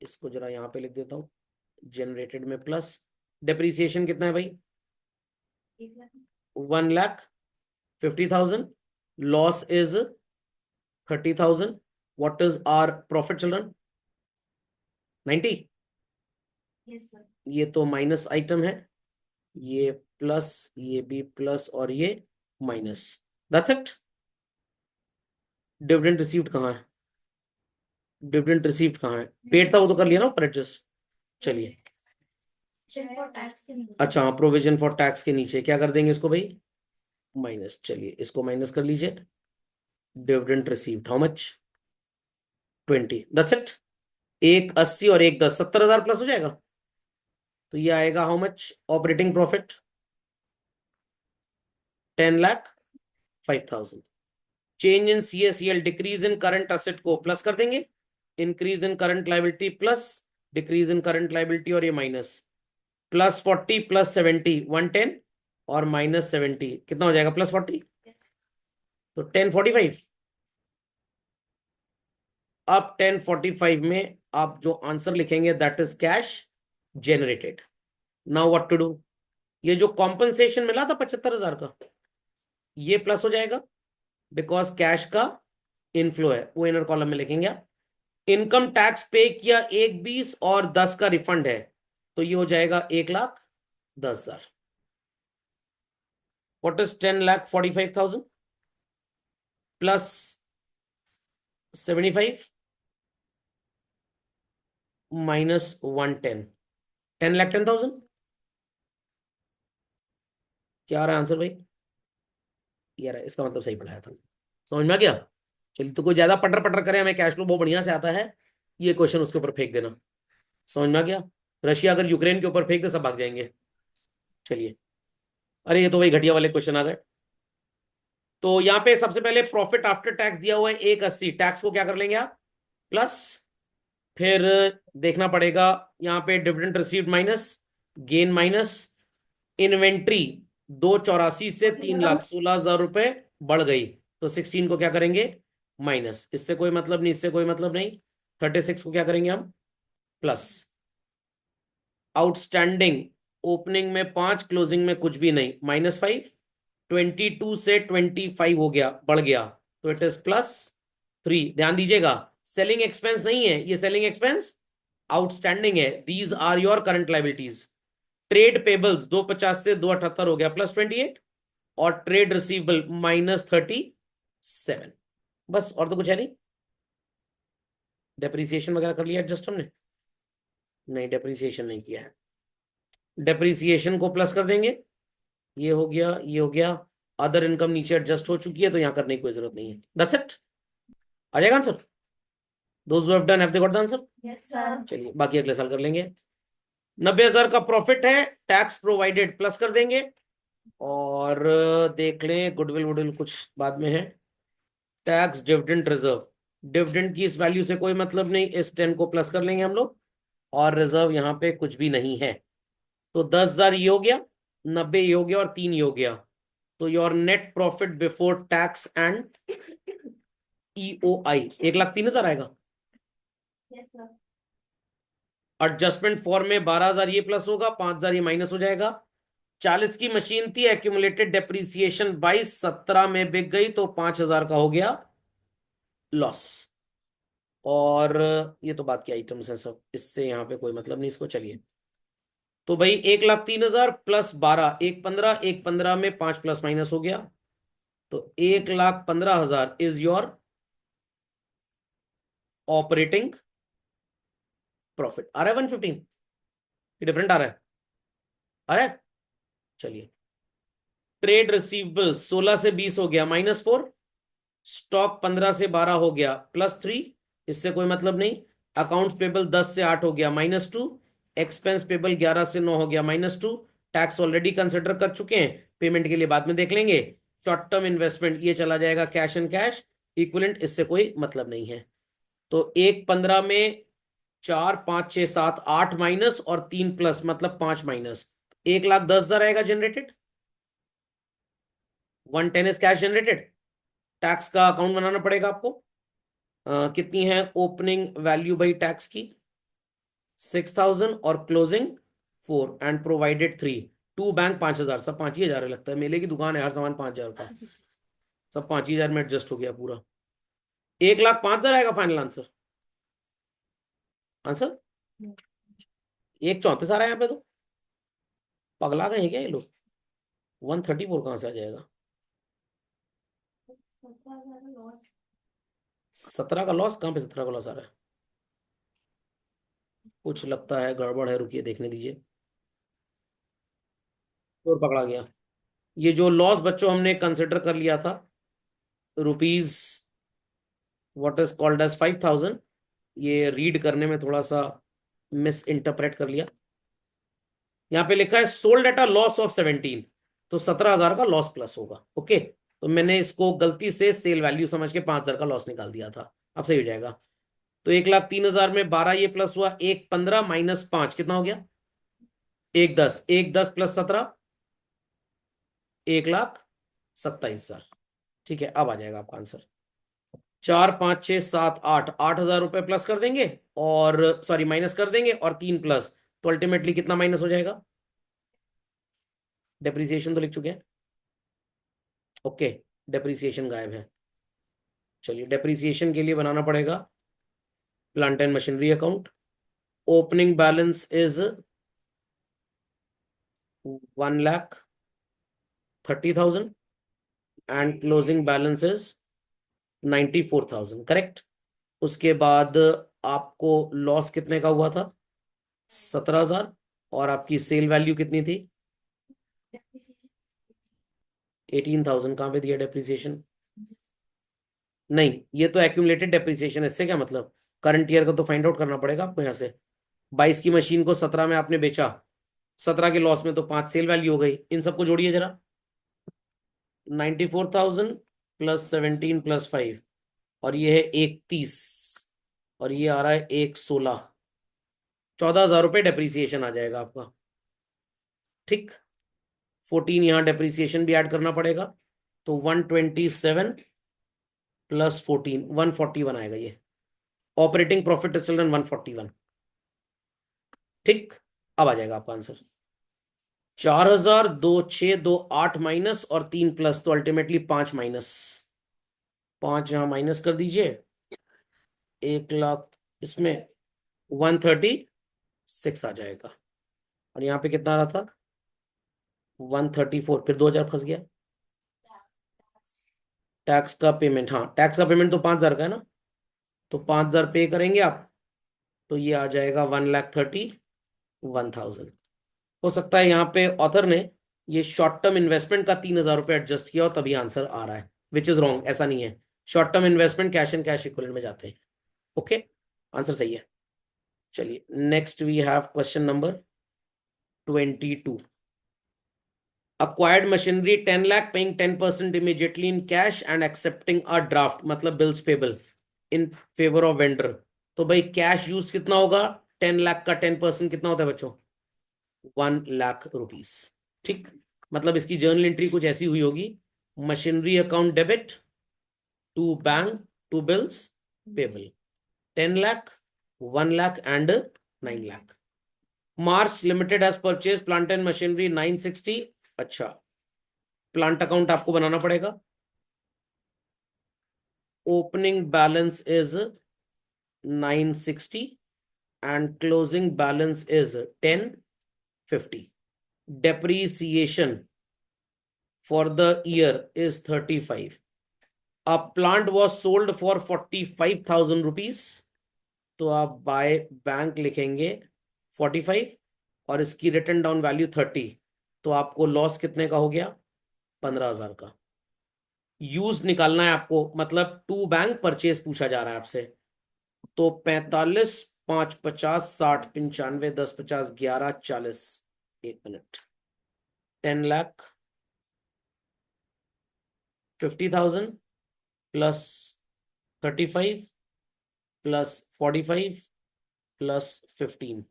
इसको जरा यहां पे लिख देता हूं, जनरेटेड में प्लस। डेप्रीसिएशन कितना है भाई, 1,50,000, loss is 30,000। What is our profit children, 90। ये तो माइनस आइटम है, ये प्लस, ये भी प्लस, और ये minus, that's it. Dividend received कहाँ है, डिविडेंड रिसीव्ड कहाँ है? पेड था वो तो कर लिया ना ऊपर एडजस्ट। चलिए अच्छा हाँ, प्रोविजन फॉर टैक्स के नीचे क्या कर देंगे इसको भाई? माइनस। चलिए इसको माइनस कर लीजिए। Dividend received how much? 20, that's it. एक 80 और एक 10, 70,000 प्लस हो जाएगा। तो ये आएगा how much operating profit? 10,05,000। Change in CACL, decrease in current asset को प्लस कर देंगे, increase in current liability plus decrease in current liability, और ये माइनस +40 +70 110 और -70 कितना हो जाएगा? +40। तो 1045। अब 1045 में आप जो आंसर लिखेंगे that is cash generated. Now what to do? ये जो कॉम्पनसेशन मिला था 75,000 का, ये प्लस हो जाएगा बिकॉज कैश का इनफ्लो है, वो इनर कॉलम में लिखेंगे आप। इनकम टैक्स पे किया 1,20 और 10 का रिफंड है, तो ये हो जाएगा 1,10,000। What is 10,45,000 +75 -110? 10,10,000। क्या आ रहा है आंसर भाई? ये रहा, इसका मतलब सही पढ़ाया था। समझ में आ गया? चलिए, तो कोई ज्यादा पटर पटर करे, हमें कैश फ्लो बहुत बढ़िया से आता है, ये क्वेश्चन उसके ऊपर फेंक देना। समझ में आ गया? रशिया अगर यूक्रेन के ऊपर फेंक दे सब भाग जाएंगे। चलिए, अरे ये तो वही घटिया वाले क्वेश्चन आ गए। तो यहाँ पे सबसे पहले प्रॉफिट आफ्टर टैक्स दिया हुआ है 180, टैक्स को क्या कर लेंगे आप? प्लस। फिर देखना पड़ेगा यहाँ पे dividend received minus, gain minus, inventory 284 से 3,16,000 रुपए बढ़ गई, तो 16 को क्या करेंगे? माइनस। इससे कोई मतलब नहीं, इससे कोई मतलब नहीं। 36 को क्या करेंगे हम? प्लस। आउटस्टैंडिंग ओपनिंग में 5, क्लोजिंग में कुछ भी नहीं, -5। 22 से 25 हो गया, बढ़ गया, तो इट इज +3। ध्यान दीजिएगा, सेलिंग एक्सपेंस नहीं है ये, सेलिंग एक्सपेंस आउटस्टैंडिंग है। These are your current liabilities. Trade payables 250 से 278 हो गया, +28। और ट्रेड रिसीवेबल -37। बस, और तो कुछ है नहीं। डेप्रीसिएशन वगैरह कर लिया एडजस्ट हमने? नहीं, डेप्रीसिएशन नहीं किया है। डेप्रीसिएशन को प्लस कर देंगे, ये हो गया, ये हो गया। अदर इनकम नीचे एडजस्ट हो चुकी है, तो यहां करने की कोई जरूरत नहीं है। That's it. आ जाएगा answer? Those who have done, have they got the answer? Yes sir. चलिए, बाकी अगले साल कर लेंगे। 90,000 का प्रॉफिट है, टैक्स प्रोवाइडेड प्लस कर देंगे। और देख लें, गुडविल वुडविल कुछ बाद में है। टैक्स डिविडेंड रिजर्व, डिविडेंड की इस वैल्यू से कोई मतलब नहीं, इस 10 को प्लस कर लेंगे हम लोग। और रिजर्व यहाँ पे कुछ भी नहीं है, तो 10,000 ये हो गया, 90 ये हो गया, और 3 ये हो गया। तो your net profit before tax and EOI 1,03,000 आएगा। Yes sir. एडजस्टमेंट फॉर्म में 12,000 ये प्लस होगा, 5,000 ये माइनस हो जाएगा। 40 की मशीन थी, एक्यूमुलेटेड डेप्रीसिएशन 22, 17 में बिक गई, तो 5,000 का हो गया लॉस। और ये तो बात की आइटम्स हैं सब, इससे यहाँ पे कोई मतलब नहीं इसको। चलिए, तो भाई 1,03,000 +12, 1,15, 1,15 में 5 प्लस माइनस हो गया, तो 1,15,000 इज योर ऑपरेटिंग प्रॉफिट। आ रहा है 115? डिफरेंट आ रहा है? आ रहा है? चलिए, ट्रेड रिसीवेबल 16 से 20 हो गया, -4। स्टॉक 15 से 12 हो गया, +3। इससे कोई मतलब नहीं। अकाउंट्स पेबल 10 से 8 हो गया, -2। एक्सपेंस पेबल 11 से 9 हो गया, -2। टैक्स ऑलरेडी कंसिडर कर चुके हैं, पेमेंट के लिए बाद में देख लेंगे। शॉर्ट टर्म इन्वेस्टमेंट ये चला जाएगा कैश एंड कैश इक्विवेलेंट, इससे कोई मतलब नहीं है। तो 1,15 में 4, 5, 6, 7, 8 माइनस और 3 प्लस, मतलब 5 माइनस। 1,10,000 आएगा generated. 110 is cash generated. Tax का अकाउंट बनाना पड़ेगा आपको। कितनी है ओपनिंग वैल्यू बाई टैक्स की? 6,000 और closing 4 and provided 3। To bank 5,000, सब 5 ही हजार लगता है, मेले की दुकान है, हर सामान 5,000 का। सब 5 ही हजार में एडजस्ट हो गया पूरा। 1,05,000 आएगा फाइनल आंसर। आंसर 1,34 आ रहा है यहाँ पे, तो पगला गए हैं क्या ये लोग? 134 कहाँ से आ जाएगा? 17 का लॉस कहाँ पे? 17 का लॉस आ रहा है? कुछ लगता है गड़बड़ है, रुकिए देखने दीजिए। और पकड़ा गया। ये जो लॉस बच्चों हमने कंसिडर कर लिया था, rupees what is called as 5,000, ये रीड करने में थोड़ा सा मिस इंटरप्रेट कर लिया। यहाँ पे लिखा है sold at a loss of 17, तो 17,000 का लॉस प्लस होगा। ओके, तो मैंने इसको गलती से सेल वैल्यू समझ के 5,000 का लॉस निकाल दिया था। अब सही हो जाएगा। तो 1,03,000 में 12 ये प्लस हुआ, 1,15 -5 कितना हो गया? 1,10, 1,10 प्लस 17, 1,27,000। ठीक है, अब आ जाएगा आपका आंसर। 4, 5, 6, 7, 8, 8,000 रुपए प्लस कर देंगे, और सॉरी माइनस कर देंगे, और 3 प्लस, तो अल्टीमेटली कितना माइनस हो जाएगा? डेप्रिसिएशन तो लिख चुके हैं। ओके, डेप्रिसिएशन गायब है। चलिए, डेप्रिसिएशन के लिए बनाना पड़ेगा plant and machinery account. Opening balance is 1,30,000 and closing balance is 94,000, correct. उसके बाद आपको लॉस कितने का हुआ था? 17,000। और आपकी सेल वैल्यू कितनी थी? 18,000। कहाँ पे दिया डेप्रिसिएशन? नहीं, ये तो एक्यूमुलेटेड डेप्रिसिएशन है। इससे क्या मतलब? करंट ईयर का तो फाइंड आउट करना पड़ेगा आपको यहाँ से। 22 की मशीन को 17 में आपने बेचा, 17 के लॉस में तो 5 सेल वैल्यू हो गई। इन सबको जोड़िए जरा। 94,000 प्लस 17 प्लस 5, और ये है 31, और ये आ रहा है 1,16। 14,000 रुपये डेप्रीसिएशन आ जाएगा आपका। ठीक, 14 यहाँ डेप्रीसिएशन भी ऐड करना पड़ेगा, तो 127 प्लस 14, 141 आएगा ये। Operating profit is children 141। ठीक, अब आ जाएगा आपका आंसर। 4,000, 2,6, 2,8 माइनस और 3 प्लस, तो अल्टीमेटली 5 माइनस। 5 यहां माइनस कर दीजिए। 1,00,000 इसमें 136 आ जाएगा। और यहाँ पे कितना आ रहा था? 134, फिर 2,000 फंस गया। टैक्स का पेमेंट, हाँ टैक्स का पेमेंट तो 5,000 का है ना, तो 5,000 पे करेंगे आप, तो ये आ जाएगा 1,31,000। हो सकता है यहाँ पे ऑथर ने ये शॉर्ट टर्म इन्वेस्टमेंट का 3,000 रुपये एडजस्ट किया और तभी आंसर आ रहा है, विच इज रॉन्ग। ऐसा नहीं है, short term investment cash and cash equivalent में जाते हैं। ओके, आंसर सही है। चलिए, next we have question number 22। Acquired machinery 10 lakh, paying 10% immediately in cash and accepting a draft, मतलब bills payable in favor of vendor। तो भाई cash use कितना होगा? 10 लाख का 10% कितना होता है बच्चों? 1,00,000 रुपीज। ठीक, मतलब इसकी जर्नल एंट्री कुछ ऐसी हुई होगी, machinery account debit to bank to bills payable, 10 lakh, 1 lakh and 9 lakh. Mars limited has purchase plant and machinery 960। अच्छा, प्लांट अकाउंट आपको बनाना पड़ेगा। Opening balance is 960 and closing balance is 1050। Depreciation for the year is 35। A plant was sold for 45,000 rupees, तो आप by bank लिखेंगे 45, और इसकी return down value 30, तो आपको लॉस कितने का हो गया? 15,000 का। यूज निकालना है आपको, मतलब टू बैंक परचेज पूछा जा रहा है आपसे। तो 45, 5, 50, 60, 95, 10, 50, 11, 40, 1 मिनट, 10,50,000 प्लस 35 प्लस 45 प्लस 15,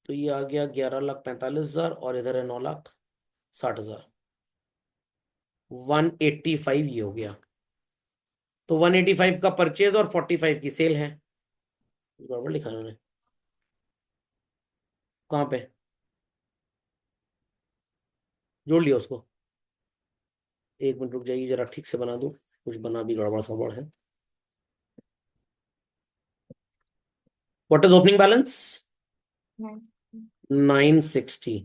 तो ये आ गया 11,45,000, और इधर है 9,60,000। 185 ये हो गया। तो 185 का परचेज और 45 की सेल है। गड़बड़ लिखा उन्होंने। कहाँ पे? जोड़ लिया उसको। 1 मिनट रुक जाइए, जरा ठीक से बना दूं, कुछ बना भी गड़बड़ सड़बड़ है। What is opening balance? 960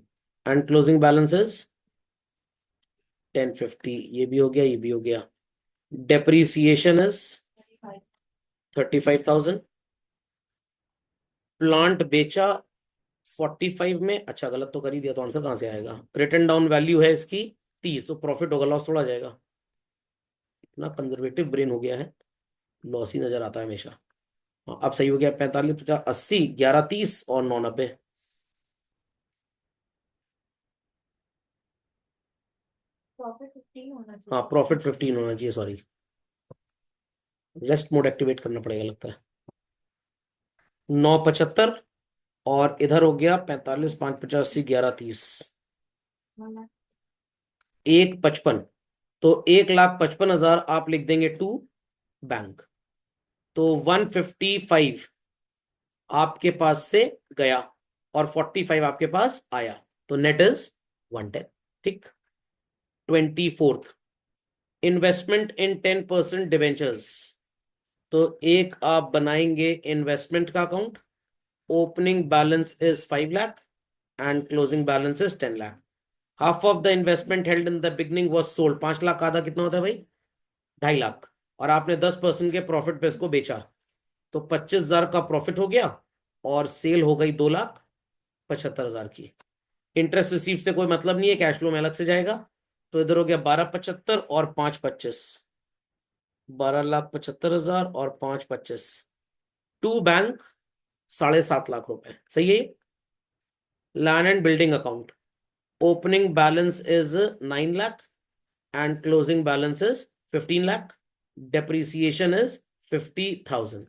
and closing balance is 1050। ये भी हो गया, ये भी हो गया। डेप्रीसिएशन इज 35,000 प्लांट बेचा 45 में, अच्छा गलत तो कर ही दिया तो आंसर कहाँ से आएगा। रिटर्न डाउन वैल्यू है इसकी 30, तो प्रॉफिट होगा, लॉस थोड़ा जाएगा। इतना कंजर्वेटिव ब्रेन हो गया है, लॉस ही नजर आता है हमेशा। हाँ अब सही हो गया, 45 50 80 11 30 और 9 90। प्रॉफिट 15 होना हाँ चाहिए। प्रॉफिट 15 होना चाहिए, सॉरी, रेस्ट मोड एक्टिवेट करना पड़ेगा लगता है। 9 75 और इधर हो गया 45 5 85 11 30, 1 लाख। 1 55। तो 1,55,000 आप लिख देंगे टू बैंक, तो 155 आपके पास से गया और 45 आपके पास आया, तो नेट इज 110। ठीक। 24th, इन्वेस्टमेंट इन 10% डिवेंचर्स। तो एक आप बनाएंगे इन्वेस्टमेंट का account, opening balance is 5 lakh and closing balance is 10 lakh. Half of the investment held in the beginning was sold, 5 lakh का आधा कितना होता है भाई, 2.5 लाख, और आपने 10% के प्रॉफिट पे इसको बेचा, तो 25,000 का प्रॉफिट हो गया और सेल हो गई 2,75,000 की। इंटरेस्ट रिसीव से कोई मतलब नहीं है, कैश फ्लो में अलग से जाएगा। तो इधर हो गया 12,75 और 5,25, 12,75,000 और 5,25, टू बैंक 7.5 लाख रुपए, सही है। Land and building account, opening balance is 9 lakh and closing balance is 15 lakh, depreciation is 50,000।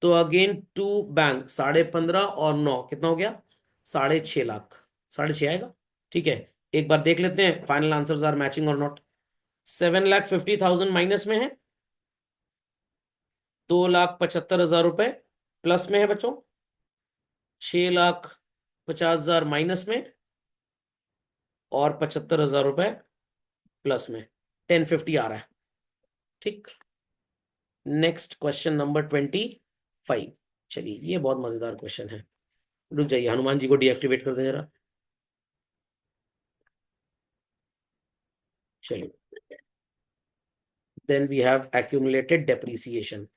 तो अगेन टू बैंक 15.5 और 9 कितना हो गया, 6.5 लाख, 6.5 आएगा। ठीक है, एक बार देख लेते हैं फाइनल आंसर्स आर मैचिंग और नॉट। 7,50,000 माइनस में है, 2,75,000 रुपए प्लस में है बच्चों, 6,50,000 माइनस में और 75,000 रुपए प्लस में, 1050 आ रहा है। ठीक। Next question number 25। चलिए ये बहुत मजेदार क्वेश्चन है, रुक जाइए, हनुमान जी को डीएक्टिवेट कर दें जरा। चलिए, then we have accumulated depreciation,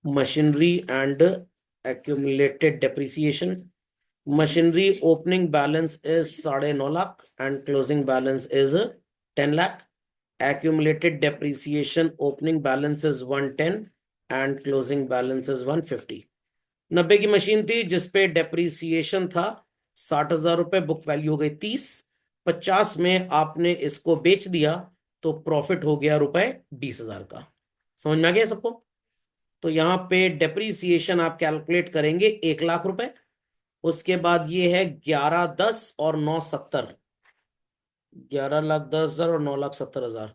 machinery and accumulated depreciation. Machinery opening balance is 9.5 lakh and closing balance is 10 lakh. Accumulated depreciation opening balance is 110 and closing balance is 150. 90 की मशीन थी जिसपे डेप्रीसिएशन था 60,000 रुपए, बुक वैल्यू हो गई 30, 50 में आपने इसको बेच दिया तो प्रॉफिट हो गया रुपए 20,000 का। समझ में आ गया सबको। तो यहाँ पे डेप्रीसिएशन आप कैलकुलेट करेंगे 1 लाख रुपए, उसके बाद ये है 11,10 और 9,70, 11,10,000 और 9,70,000,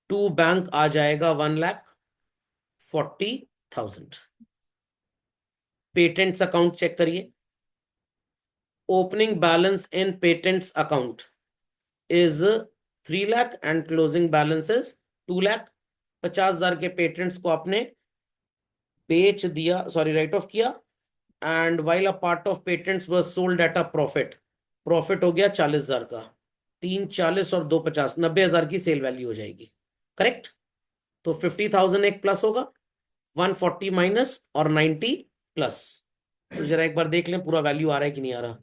टू बैंक आ जाएगा 1,40,000। पेटेंट्स अकाउंट चेक करिए, opening balance in patents account is 3 lakh and closing balance is 2 lakh. 50,000 के पेटेंट्स को आपने बेच दिया, सॉरी राइट ऑफ किया, and while a part of patents was sold at a profit, profit हो गया 40,000 का, 3 40 और 2 50, 90,000 की सेल वैल्यू हो जाएगी। करेक्ट। तो 50,000 एक प्लस होगा, 140 माइनस और 90 प्लस। तो जरा एक बार देख लें पूरा वैल्यू आ रहा है कि नहीं आ रहा।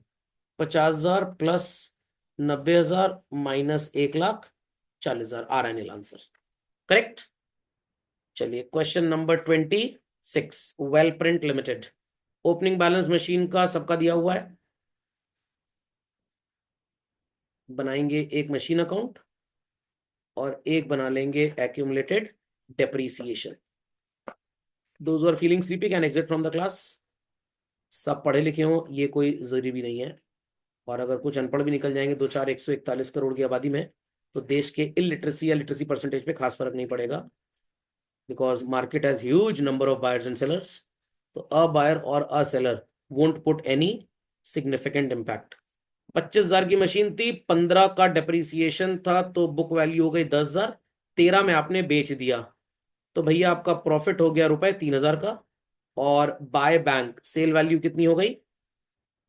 50,000 प्लस 90,000 माइनस 1,40,000 आ रहा है नील आंसर। करेक्ट। चलिए question number 26, well print limited. Opening balance machine का सबका दिया हुआ है, बनाएंगे एक मशीन अकाउंट और एक बना लेंगे accumulated depreciation. Those are feeling sleepy can exit from the class. सब पढ़े लिखे हों ये कोई जरूरी भी नहीं है, और अगर कुछ अनपढ़ भी निकल जाएंगे दो चार 141 करोड़ की आबादी में, तो देश के इलिटरेसी या लिटरेसी परसेंटेज पे खास फर्क नहीं पड़ेगा, because market has huge number of buyers and sellers. तो अ बायर और a seller won't put any significant impact. 25,000 की मशीन थी, 15 का डेप्रीसिएशन था, तो बुक वैल्यू हो गई 10,000, 13 में आपने बेच दिया, तो भैया आपका प्रॉफिट हो गया रुपए 3,000 का, और बाय बैंक सेल वैल्यू कितनी हो गई,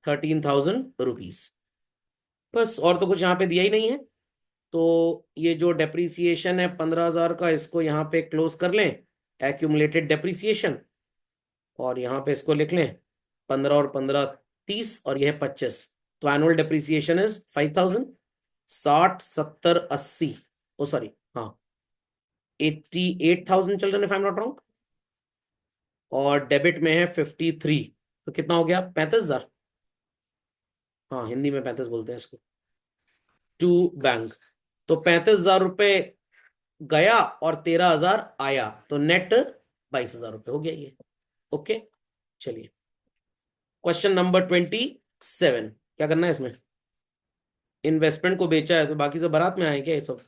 13,000 रुपीज। बस, और तो कुछ यहाँ पे दिया ही नहीं है। तो ये जो डेप्रीसिएशन है 15,000 का, इसको यहाँ पे क्लोज कर लें, एक्यूमुलेटेड डेप्रीसिएशन, और यहाँ पे इसको लिख लें 15 और 15 30 और यह है 25। तो annual depreciation is 5000। 60 70 80, oh sorry, हाँ 88,000 children if I am not wrong. और डेबिट में है 53। तो कितना हो गया? 35,000। हाँ हिंदी में 35 बोलते हैं इसको। To bank. तो 35,000 रुपये गया और 13,000 आया, तो नेट 22,000 रुपये हो गया ये। ओके, चलिए क्वेश्चन नंबर 27। क्या करना है इसमें? इन्वेस्टमेंट को बेचा है तो बाकी सब बारात में आए क्या ये सब?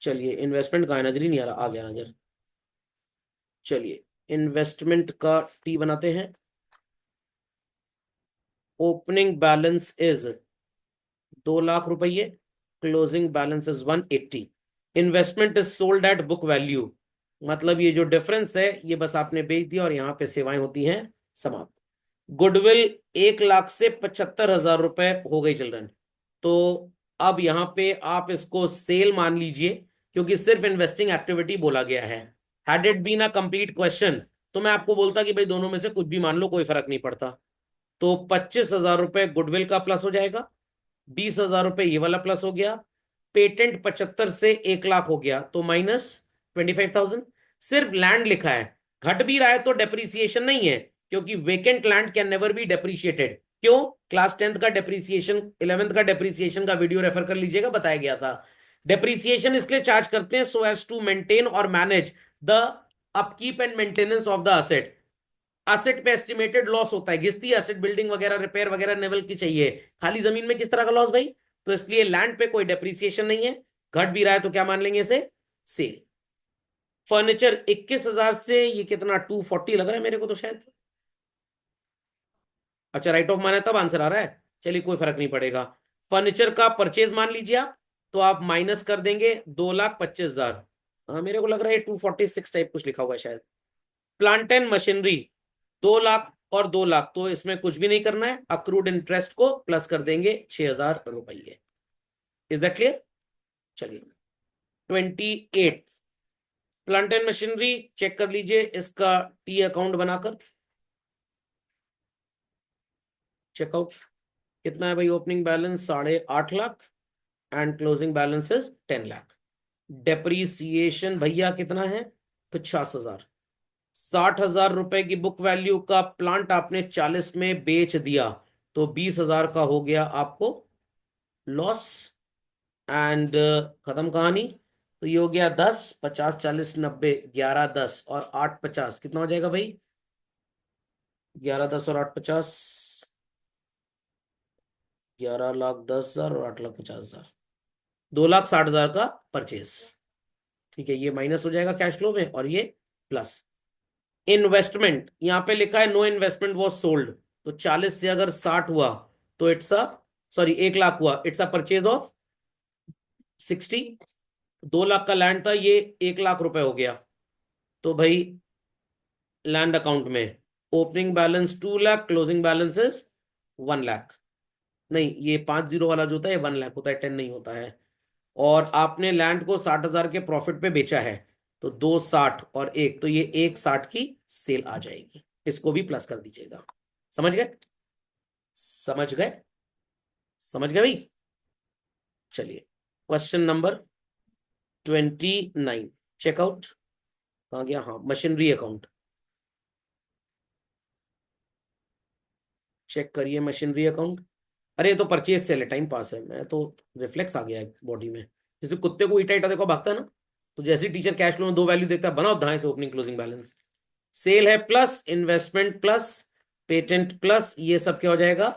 चलिए इन्वेस्टमेंट का नजर ही नहीं आ रहा, आ गया नजर। चलिए इन्वेस्टमेंट का टी बनाते हैं। ओपनिंग बैलेंस इज 2 लाख रुपये, closing balance is 180। Investment is sold at book value, मतलब ये जो डिफरेंस है ये बस आपने बेच दिया और यहाँ पे सेवाएं होती हैं समाप्त। गुडविल 1 लाख से 75,000 रुपए हो गई चिल्ड्रन। तो अब यहाँ पे आप इसको सेल मान लीजिए, क्योंकि सिर्फ इन्वेस्टिंग एक्टिविटी बोला गया है। Had it been a complete question तो मैं आपको बोलता कि भाई दोनों में से कुछ भी मान लो, कोई फर्क नहीं पड़ता। तो 25,000 रुपए गुडविल का प्लस हो जाएगा, 20,000 रुपए ये वाला प्लस हो गया, पेटेंट 75 से 1 लाख हो गया, तो -25,000। सिर्फ लैंड लिखा है, घट भी रहा है तो डेप्रीसिएशन नहीं है, क्योंकि vacant land can never be depreciated. क्यों? क्लास 10th का डेप्रीसिएशन, 11th का डेप्रीसिएशन का वीडियो रेफर कर लीजिएगा, बताया गया था। डेप्रीसिएशन इसलिए चार्ज करते हैं सो एज टू मेंटेन और manage the upkeep and maintenance of the asset. Asset पे एस्टिमेटेड लॉस होता है, घिसती असेट, बिल्डिंग वगैरह रिपेयर वगैरह लेवल की चाहिए, खाली जमीन में किस तरह का लॉस भाई? तो इसलिए लैंड पे कोई डेप्रीसिएशन नहीं है, घट भी रहा है तो क्या मान लेंगे इसे? सेल। फर्नीचर 21,000 से ये कितना 240 लग रहा है मेरे को तो शायद। अच्छा राइट ऑफ माना है तब आंसर आ रहा है, चलिए कोई फर्क नहीं पड़ेगा। फर्नीचर का परचेज मान लीजिए आप, तो आप माइनस कर देंगे 2,25,000। हाँ मेरे को लग रहा है 246 टाइप कुछ लिखा हुआ है शायद। प्लांट एंड मशीनरी 2 लाख और 2 लाख, तो इसमें कुछ भी नहीं करना है, अक्रूड इंटरेस्ट को प्लस कर देंगे 6,000 रुपये। Is that clear? चलिए 28, प्लांट एंड मशीनरी चेक कर लीजिए इसका टी अकाउंट बनाकर। चेकआउट कितना है भाई? Opening balance 8.5 lakh and closing balance is 10 lakh. Depreciation भैया कितना है? 50,000। 60,000 रुपए की बुक वैल्यू का प्लांट आपने 40 में बेच दिया, तो 20,000 का हो गया आपको लॉस। एंड खत्म कहानी। तो ये हो गया 10 50 40 90 11 10 और 8 50, कितना हो जाएगा भाई? 11 10 और 8 50, 11,10,000 और 8,50,000, 2,60,000 का परचेस। ठीक है, ये माइनस हो जाएगा कैश फ्लो में और ये प्लस। इन्वेस्टमेंट यहां पे लिखा है नो इन्वेस्टमेंट वॉज सोल्ड, तो 40 से अगर 60 हुआ तो इट्स अ, सॉरी 1 लाख हुआ, it's a purchase of 60। 2 lakh का लैंड था, ये 1 लाख रुपए हो गया। तो भाई लैंड अकाउंट में opening balance 2 lakh, closing balance is 1 lakh. नहीं ये 5 जीरो वाला जो होता है 1 लाख होता है, 10 नहीं होता है। और आपने लैंड को 60,000 के प्रॉफिट पे बेचा है, तो 260 और एक, तो ये 160 की सेल आ जाएगी। इसको भी प्लस कर दीजिएगा। समझ गए? समझ गए? समझ गए भाई? चलिए क्वेश्चन नंबर 29। चेकआउट कहाँ गया? हाँ मशीनरी अकाउंट चेक करिए, मशीनरी अकाउंट। अरे ये तो परचेज सेल है, टाइम पास है, मैं तो रिफ्लेक्स आ गया है बॉडी में, जैसे कुत्ते को ईटा ईटा देखो भागता है ना, तो जैसे ही टीचर कैश फ्लो में दो वैल्यू देखता है, बनाओ धाए से ओपनिंग क्लोजिंग बैलेंस। सेल है plus, investment plus, patent plus, ये सब क्या हो जाएगा?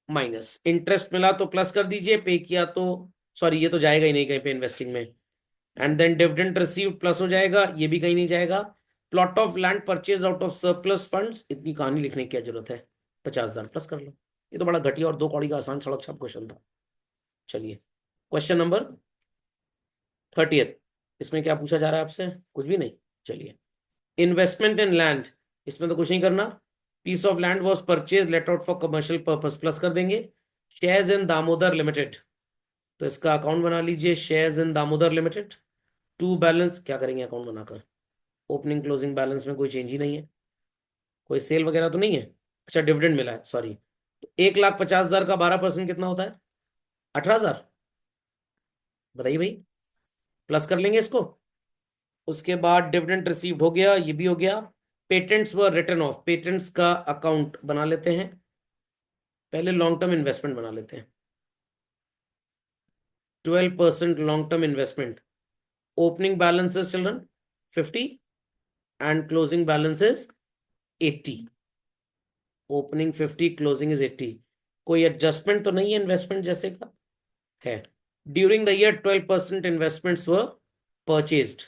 माइनस। इंटरेस्ट मिला तो प्लस कर दीजिए, पे किया तो, सॉरी ये तो जाएगा ही नहीं कहीं पे इन्वेस्टिंग में। And then dividend received plus हो जाएगा, ये भी कहीं नहीं जाएगा। Plot of land purchase out of surplus funds, इतनी कहानी लिखने की क्या जरूरत है, 50,000 प्लस कर लो। ये तो बड़ा घटिया और 2 कौड़ी का आसान सड़क छाप क्वेश्चन था। चलिए क्वेश्चन नंबर 30, इसमें क्या पूछा जा रहा है आपसे? कुछ भी नहीं। चलिए इन्वेस्टमेंट इन लैंड, इसमें तो कुछ नहीं करना। Piece of land was purchase let out for commercial purpose, plus कर देंगे। शेयर्स इन दामोदर लिमिटेड, तो इसका अकाउंट बना लीजिए, shares in Damodar limited. To balance क्या करेंगे अकाउंट बनाकर? ओपनिंग क्लोजिंग बैलेंस में कोई चेंज ही नहीं है। कोई सेल वगैरह तो नहीं है? अच्छा, डिविडेंड मिला है, सॉरी। तो 1,50,000 का 12% कितना होता है? 18,000। बताइए भाई, प्लस कर लेंगे इसको। उसके बाद डिविडेंड रिसीव्ड हो गया, ये भी हो गया। पेटेंट्स व रिटर्न ऑफ, पेटेंट्स का अकाउंट बना लेते हैं। पहले लॉन्ग टर्म इन्वेस्टमेंट बना लेते हैं। 12% long term investment. Opening balance is children 50 and closing balance is 80। Opening 50, closing is 80। कोई एडजस्टमेंट तो नहीं है इन्वेस्टमेंट जैसे का? है। During the year 12% investments were purchased,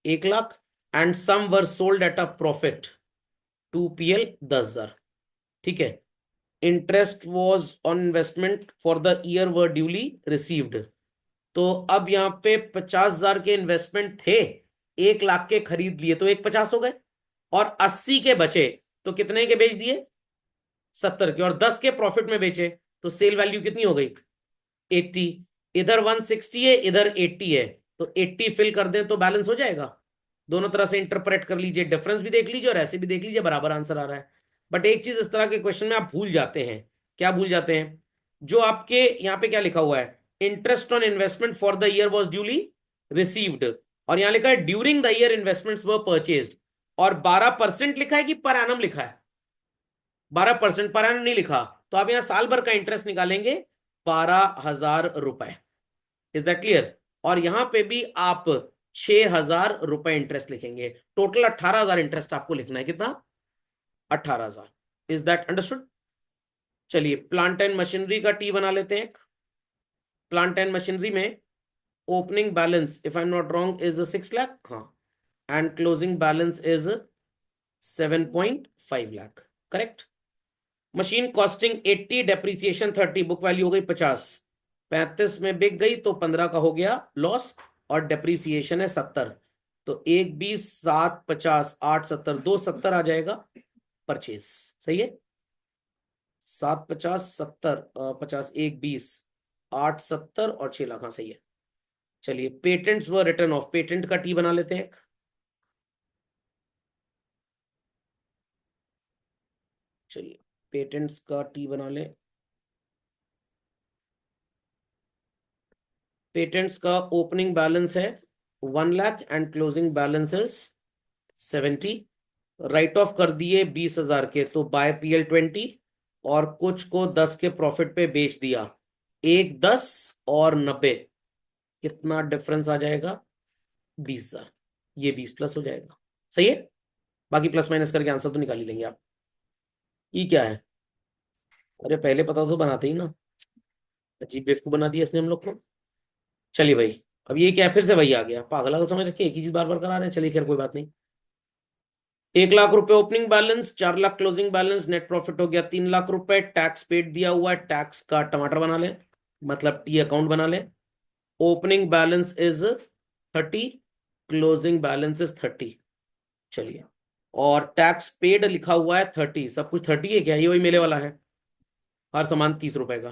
1 lakh, and some were sold at a profit, 2 PL 10,000। ठीक है। Interest was on investment for the year were duly received. तो अब यहाँ पे 50,000 के इन्वेस्टमेंट थे, 1 लाख के खरीद लिए तो 1,50 हो गए, और 80 के बचे तो कितने के बेच दिए? 70 के, और 10 के प्रॉफिट में बेचे तो सेल वैल्यू कितनी हो गई? 80। इधर 160 है, इधर 80 है, तो 80 फिल कर दें तो बैलेंस हो जाएगा। दोनों तरह से इंटरप्रेट कर लीजिए, डिफरेंस भी देख लीजिए और ऐसे भी देख लीजिए, बराबर आंसर आ रहा है। बट एक चीज इस तरह के क्वेश्चन में आप भूल जाते हैं। क्या भूल जाते हैं? जो आपके यहाँ पे क्या लिखा हुआ है, interest on investment for the year was duly received, और यहाँ लिखा है during the year investments were purchased, और 12% लिखा है कि पर एनम लिखा है? 12% पर एनम नहीं लिखा, तो आप यहाँ साल भर का इंटरेस्ट निकालेंगे, 12,000 रुपए। Is that clear? और यहां पे भी आप 6,000 रुपए इंटरेस्ट लिखेंगे। टोटल 18,000 इंटरेस्ट आपको लिखना है। कितना? 18,000। Is that understood? चलिए, प्लांट एंड मशीनरी का टी बना लेते हैं। प्लांट एंड मशीनरी में opening balance, if I am not wrong, is 6 lakh, हाँ, and closing balance is 7.5 lakh. Correct. Machine costing 80, depreciation 30, book value हो गई 50। 35 में बिक गई तो 15 का हो गया लॉस, और डेप्रीसिएशन है 70। तो 1, 20, 7, 50, 8, 70, 270 आ जाएगा परचेज। सही है। 7, 50, 70, 50, 1, 20, 8, 70 और 6 लाख, हाँ सही है। चलिए, पेटेंट्स व रिटर्न ऑफ, पेटेंट का टी बना लेते हैं। चलिए, पेटेंट्स का टी बना ले। पेटेंट्स का ओपनिंग बैलेंस है 1 lakh and closing balance is 70। Right of कर दिए 20,000 के, तो बाय PL 20, और कुछ को 10 के प्रॉफिट पे बेच दिया। 1, 10 और 90, कितना डिफरेंस आ जाएगा? 20,000। ये 20 प्लस हो जाएगा। सही है। बाकी प्लस माइनस करके आंसर तो निकाल ही लेंगे आप। ये क्या है? अरे पहले पता तो बनाते ही ना। अजीब बेवकूफ बना दिया इसने हम लोग को। चलिए भाई, अब ये क्या है? फिर से वही आ गया, पागल समझ रखे, एक ही चीज बार बार करा रहे हैं। चलिए खैर, कोई बात नहीं। 1 लाख रुपए opening balance, 4 lakh closing balance, net profit हो गया 3 लाख रुपए, टैक्स पेड दिया हुआ है, टैक्स का टमाटर बना ले, मतलब टी अकाउंट बना ले। Opening balance is 30, closing balance is 30। चलिए, और टैक्स पेड लिखा हुआ है 30, सब कुछ 30 है क्या? ये वही मेले वाला है, हर सामान 30 रुपए का।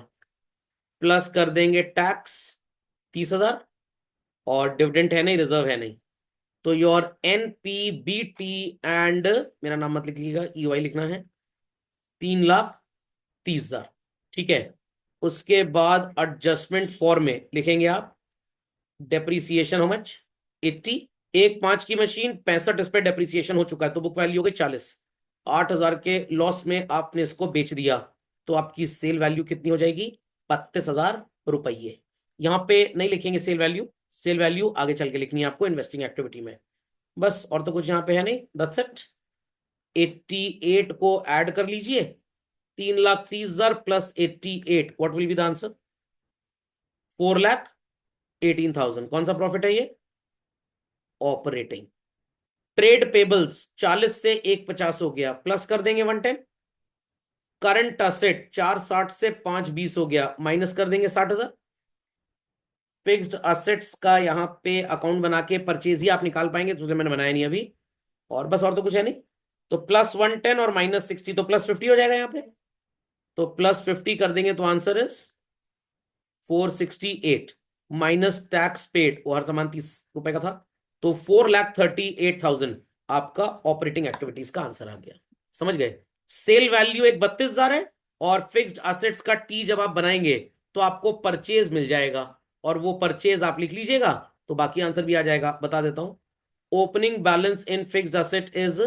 प्लस कर देंगे टैक्स 30,000, और डिविडेंड है नहीं, रिजर्व है नहीं, तो योर NPBT एंड, मेरा नाम मत लिखिएगा, EY लिखना है, 3,30,000। ठीक है। उसके बाद एडजस्टमेंट फॉर में लिखेंगे आप, डेप्रीसिएशन हाउ मच? 80। 1, 5 की मशीन 65, इस पर डेप्रीसिएशन हो चुका है, तो बुक वैल्यू हो गई 40। 8,000 के लॉस में आपने इसको बेच दिया, तो आपकी सेल वैल्यू कितनी हो जाएगी? 32,000 रुपये। यहां पे नहीं लिखेंगे सेल वैल्यू, सेल वैल्यू आगे चल के लिखनी है आपको इन्वेस्टिंग एक्टिविटी में। बस, और तो कुछ यहाँ पे है नहीं, दैट्स इट। 88 को ऐड कर लीजिए, 3,30,000 plus 88, what will be the answer? 4,18,000। कौन सा प्रॉफिट है ये? ऑपरेटिंग। ट्रेड पेबल्स 40 से 1,50 हो गया, प्लस कर देंगे 110। करंट असेट 4,60 से 5,20 हो गया, माइनस कर देंगे 60,000। फिक्स्ड असेट्स का यहाँ पे अकाउंट बना के परचेज ही आप निकाल पाएंगे, तो मैंने बनाया नहीं अभी। और बस, और तो कुछ है नहीं। तो +110 और -60, तो +50 हो जाएगा यहाँ पे। तो +50 कर देंगे तो answer is 468, minus tax paid, वो हर सामान 30 रुपए का था, तो 4,38,000 आपका ऑपरेटिंग एक्टिविटीज का आंसर आ गया। समझ गए? सेल वैल्यू एक 32,000 है, और फिक्स्ड असेट्स का टी जब आप बनाएंगे तो आपको परचेज मिल जाएगा, और वो परचेज आप लिख लीजिएगा तो बाकी आंसर भी आ जाएगा। बता देता हूं, opening balance in fixed asset is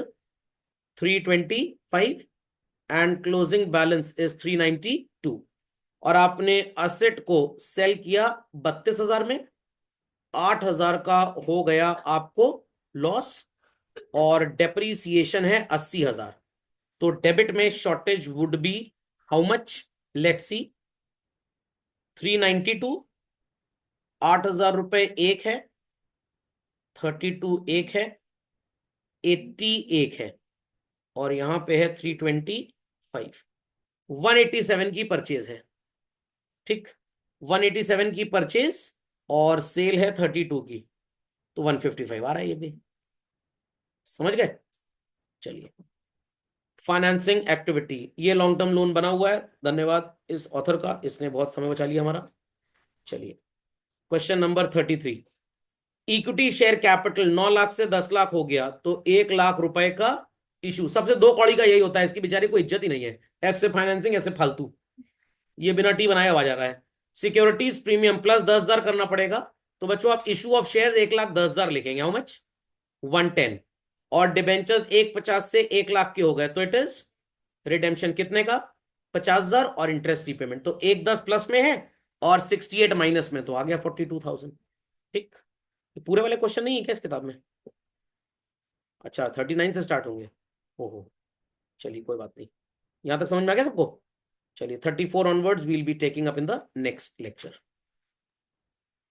325 and closing balance is 392, और आपने असेट को सेल किया 32,000 में, 8,000 का हो गया आपको लॉस, और डेप्रीसिएशन है 80,000। तो डेबिट में shortage would be how much? Let's see, 392, 8,000 रुपए एक है, 32 एक है, 80 एक है, और यहां पे है 325। 187 की परचेज है, ठीक, 187 की परचेज, और सेल है 32 की, तो 155 आ रहा है ये भी। समझ गए? चलिए, फाइनेंसिंग एक्टिविटी, ये लॉन्ग टर्म लोन बना हुआ है, धन्यवाद इस ऑथर का, इसने बहुत समय बचा लिया हमारा। चलिए, question number 33, equity share capital 9 lakh से 10 लाख हो गया तो 1 लाख रुपए का इशू। सबसे दो कौड़ी का यही होता है, इसकी बेचारी कोई इज्जत ही नहीं है। एफ से फाइनेंसिंग, एफ से फालतू, ये बिना टी बनाए आवाज आ रहा है। सिक्योरिटीज प्रीमियम प्लस 10,000 करना पड़ेगा, तो बच्चों आप इशू ऑफ शेयर 1,10,000 लिखेंगे, हाउ मच? 110, और डिबेंचर्स 150 से 1 लाख के हो गए, तो इट इज रिडेम्पशन कितने का? 50,000, और इंटरेस्ट रीपेमेंट तो 110 प्लस में है, और 68 माइनस में, तो आ गया 42,000। ठीक, ये पूरे वाले क्वेश्चन नहीं है क्या इस किताब में? अच्छा, 39 से स्टार्ट होंगे, ओहो, चलिए कोई बात नहीं, यहां तक समझ में आ गया सबको? चलिए, 34 onwards we'll be taking up in the next lecture.